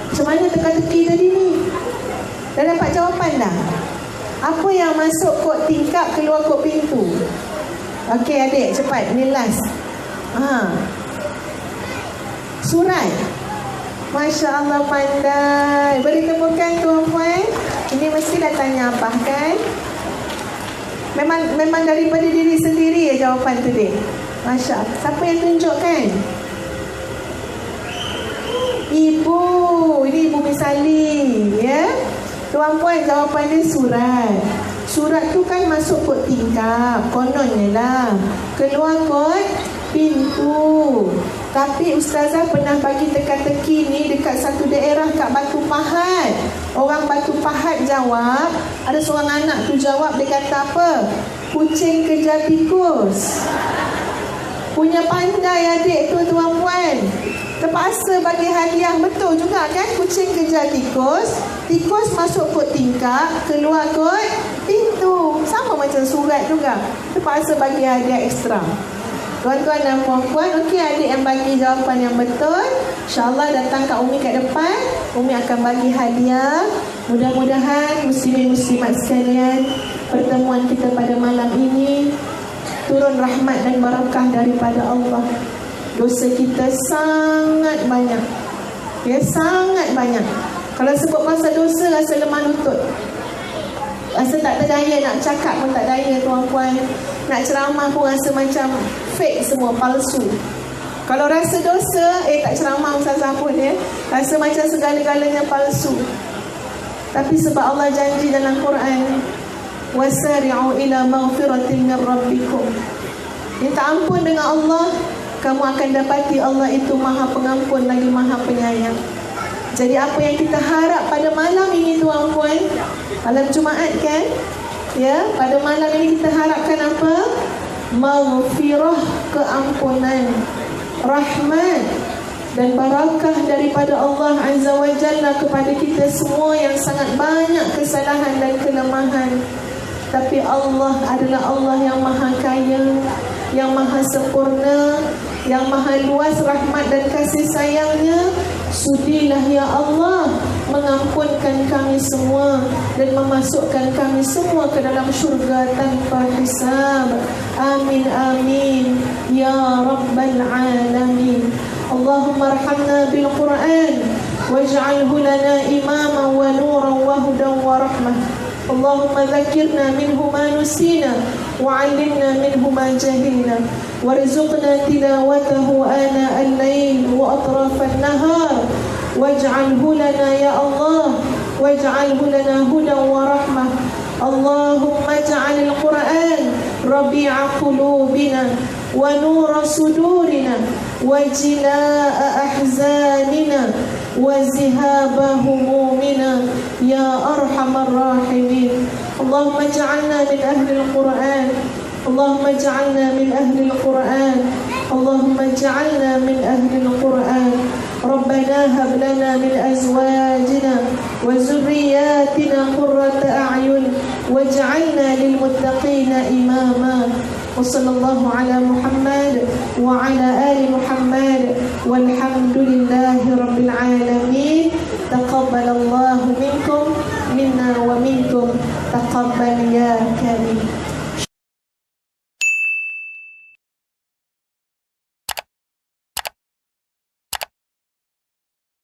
macam mana teka-teki tadi ni? Dah dapat jawapan dah? Apa yang masuk kod tingkap, keluar kod pintu? Okey adik, cepat, ni last. Surat. Masya Allah, pandai. Beri tepukan tuan-puan. Ini mesti dah tanya apa kan? Memang daripada diri sendiri ya jawapan tu dek. Masya Allah. Siapa yang tunjukkan? Ibu. Ini Ibu Misali, ya. Tuan-puan, jawapan dia surat. Surat tu kan masuk kod tingkap, kononnya lah. Keluar kod pintu. Tapi Ustazah pernah bagi teka-teki ni dekat satu daerah kat Batu Pahat. Orang Batu Pahat jawab, ada seorang anak tu jawab, dia kata apa? Kucing kejar tikus. Punya pandai adik tu tuan-puan. Terpaksa bagi hadiah, betul juga kan? Kucing kejar tikus, tikus masuk kod tingkap, keluar kod pintu. Sama macam surat juga. Terpaksa bagi hadiah ekstra. Tuan-tuan dan puan-puan, okey adik yang bagi jawapan yang betul, InsyaAllah datang kat Umi kat depan. Umi akan bagi hadiah. Mudah-mudahan muslimin muslimat sekalian, pertemuan kita pada malam ini turun rahmat dan barakah daripada Allah. Dosa kita sangat banyak, ya, sangat banyak. Kalau sebut pasal dosa, rasa lemah lutut, rasa tak terdaya, nak cakap pun tak daya tuan-puan, nak ceramah pun rasa macam fake semua, palsu. Kalau rasa dosa, tak ceramah ustazah pun ya, rasa macam segala-galanya palsu. Tapi sebab Allah janji dalam Quran, wasari'u ila maghfiratin min rabbikum, Minta ampun dengan Allah, kamu akan dapati Allah itu Maha Pengampun lagi Maha Penyayang. Jadi apa yang kita harap pada malam ini tuan-puan, malam Jumaat kan? Ya, pada malam ini kita harapkan apa? Maghfirah, keampunan, rahmat dan barakah daripada Allah Azza wa Jalla kepada kita semua yang sangat banyak kesalahan dan kelemahan. Tapi Allah adalah Allah yang maha kaya, yang maha sempurna, yang maha luas rahmat dan kasih sayangnya. Sudilah ya Allah mengampunkan kami semua dan memasukkan kami semua ke dalam syurga tanpa hisab. Amin amin ya rabbal alamin. Allahumma arhamna bil Quran waj'alhu lana imaman wa nuran wa hudan wa rahmah. Allahumma dhakkirna minhu ma nusina wa 'allimna minhu ma jahilna warzuqna tilawatahu ana al-lail wa atraf an-nahar waj'alhu lana ya Allah waj'alhu lana hudan wa rahmah. Allahumma ij'al al-Quran rabi'a qulubina wa nura sudurina wa jilaa ahzanina wa zihaba humumina ya arhamar rahimin. Allahumma ij'alna min ahli al-Quran, Allahumma ij'alna min ahli al-Quran, Allahumma ij'alna min ahli al-Quran. Rabbana hab lana min azwajina wa zurriyyatina qurrata a'yun waj'alna lil muttaqina imama. وصلى الله على محمد وعلى آل محمد والحمد لله رب العالمين. تقبل الله منكم منا ومنكم تقبل يا كريم.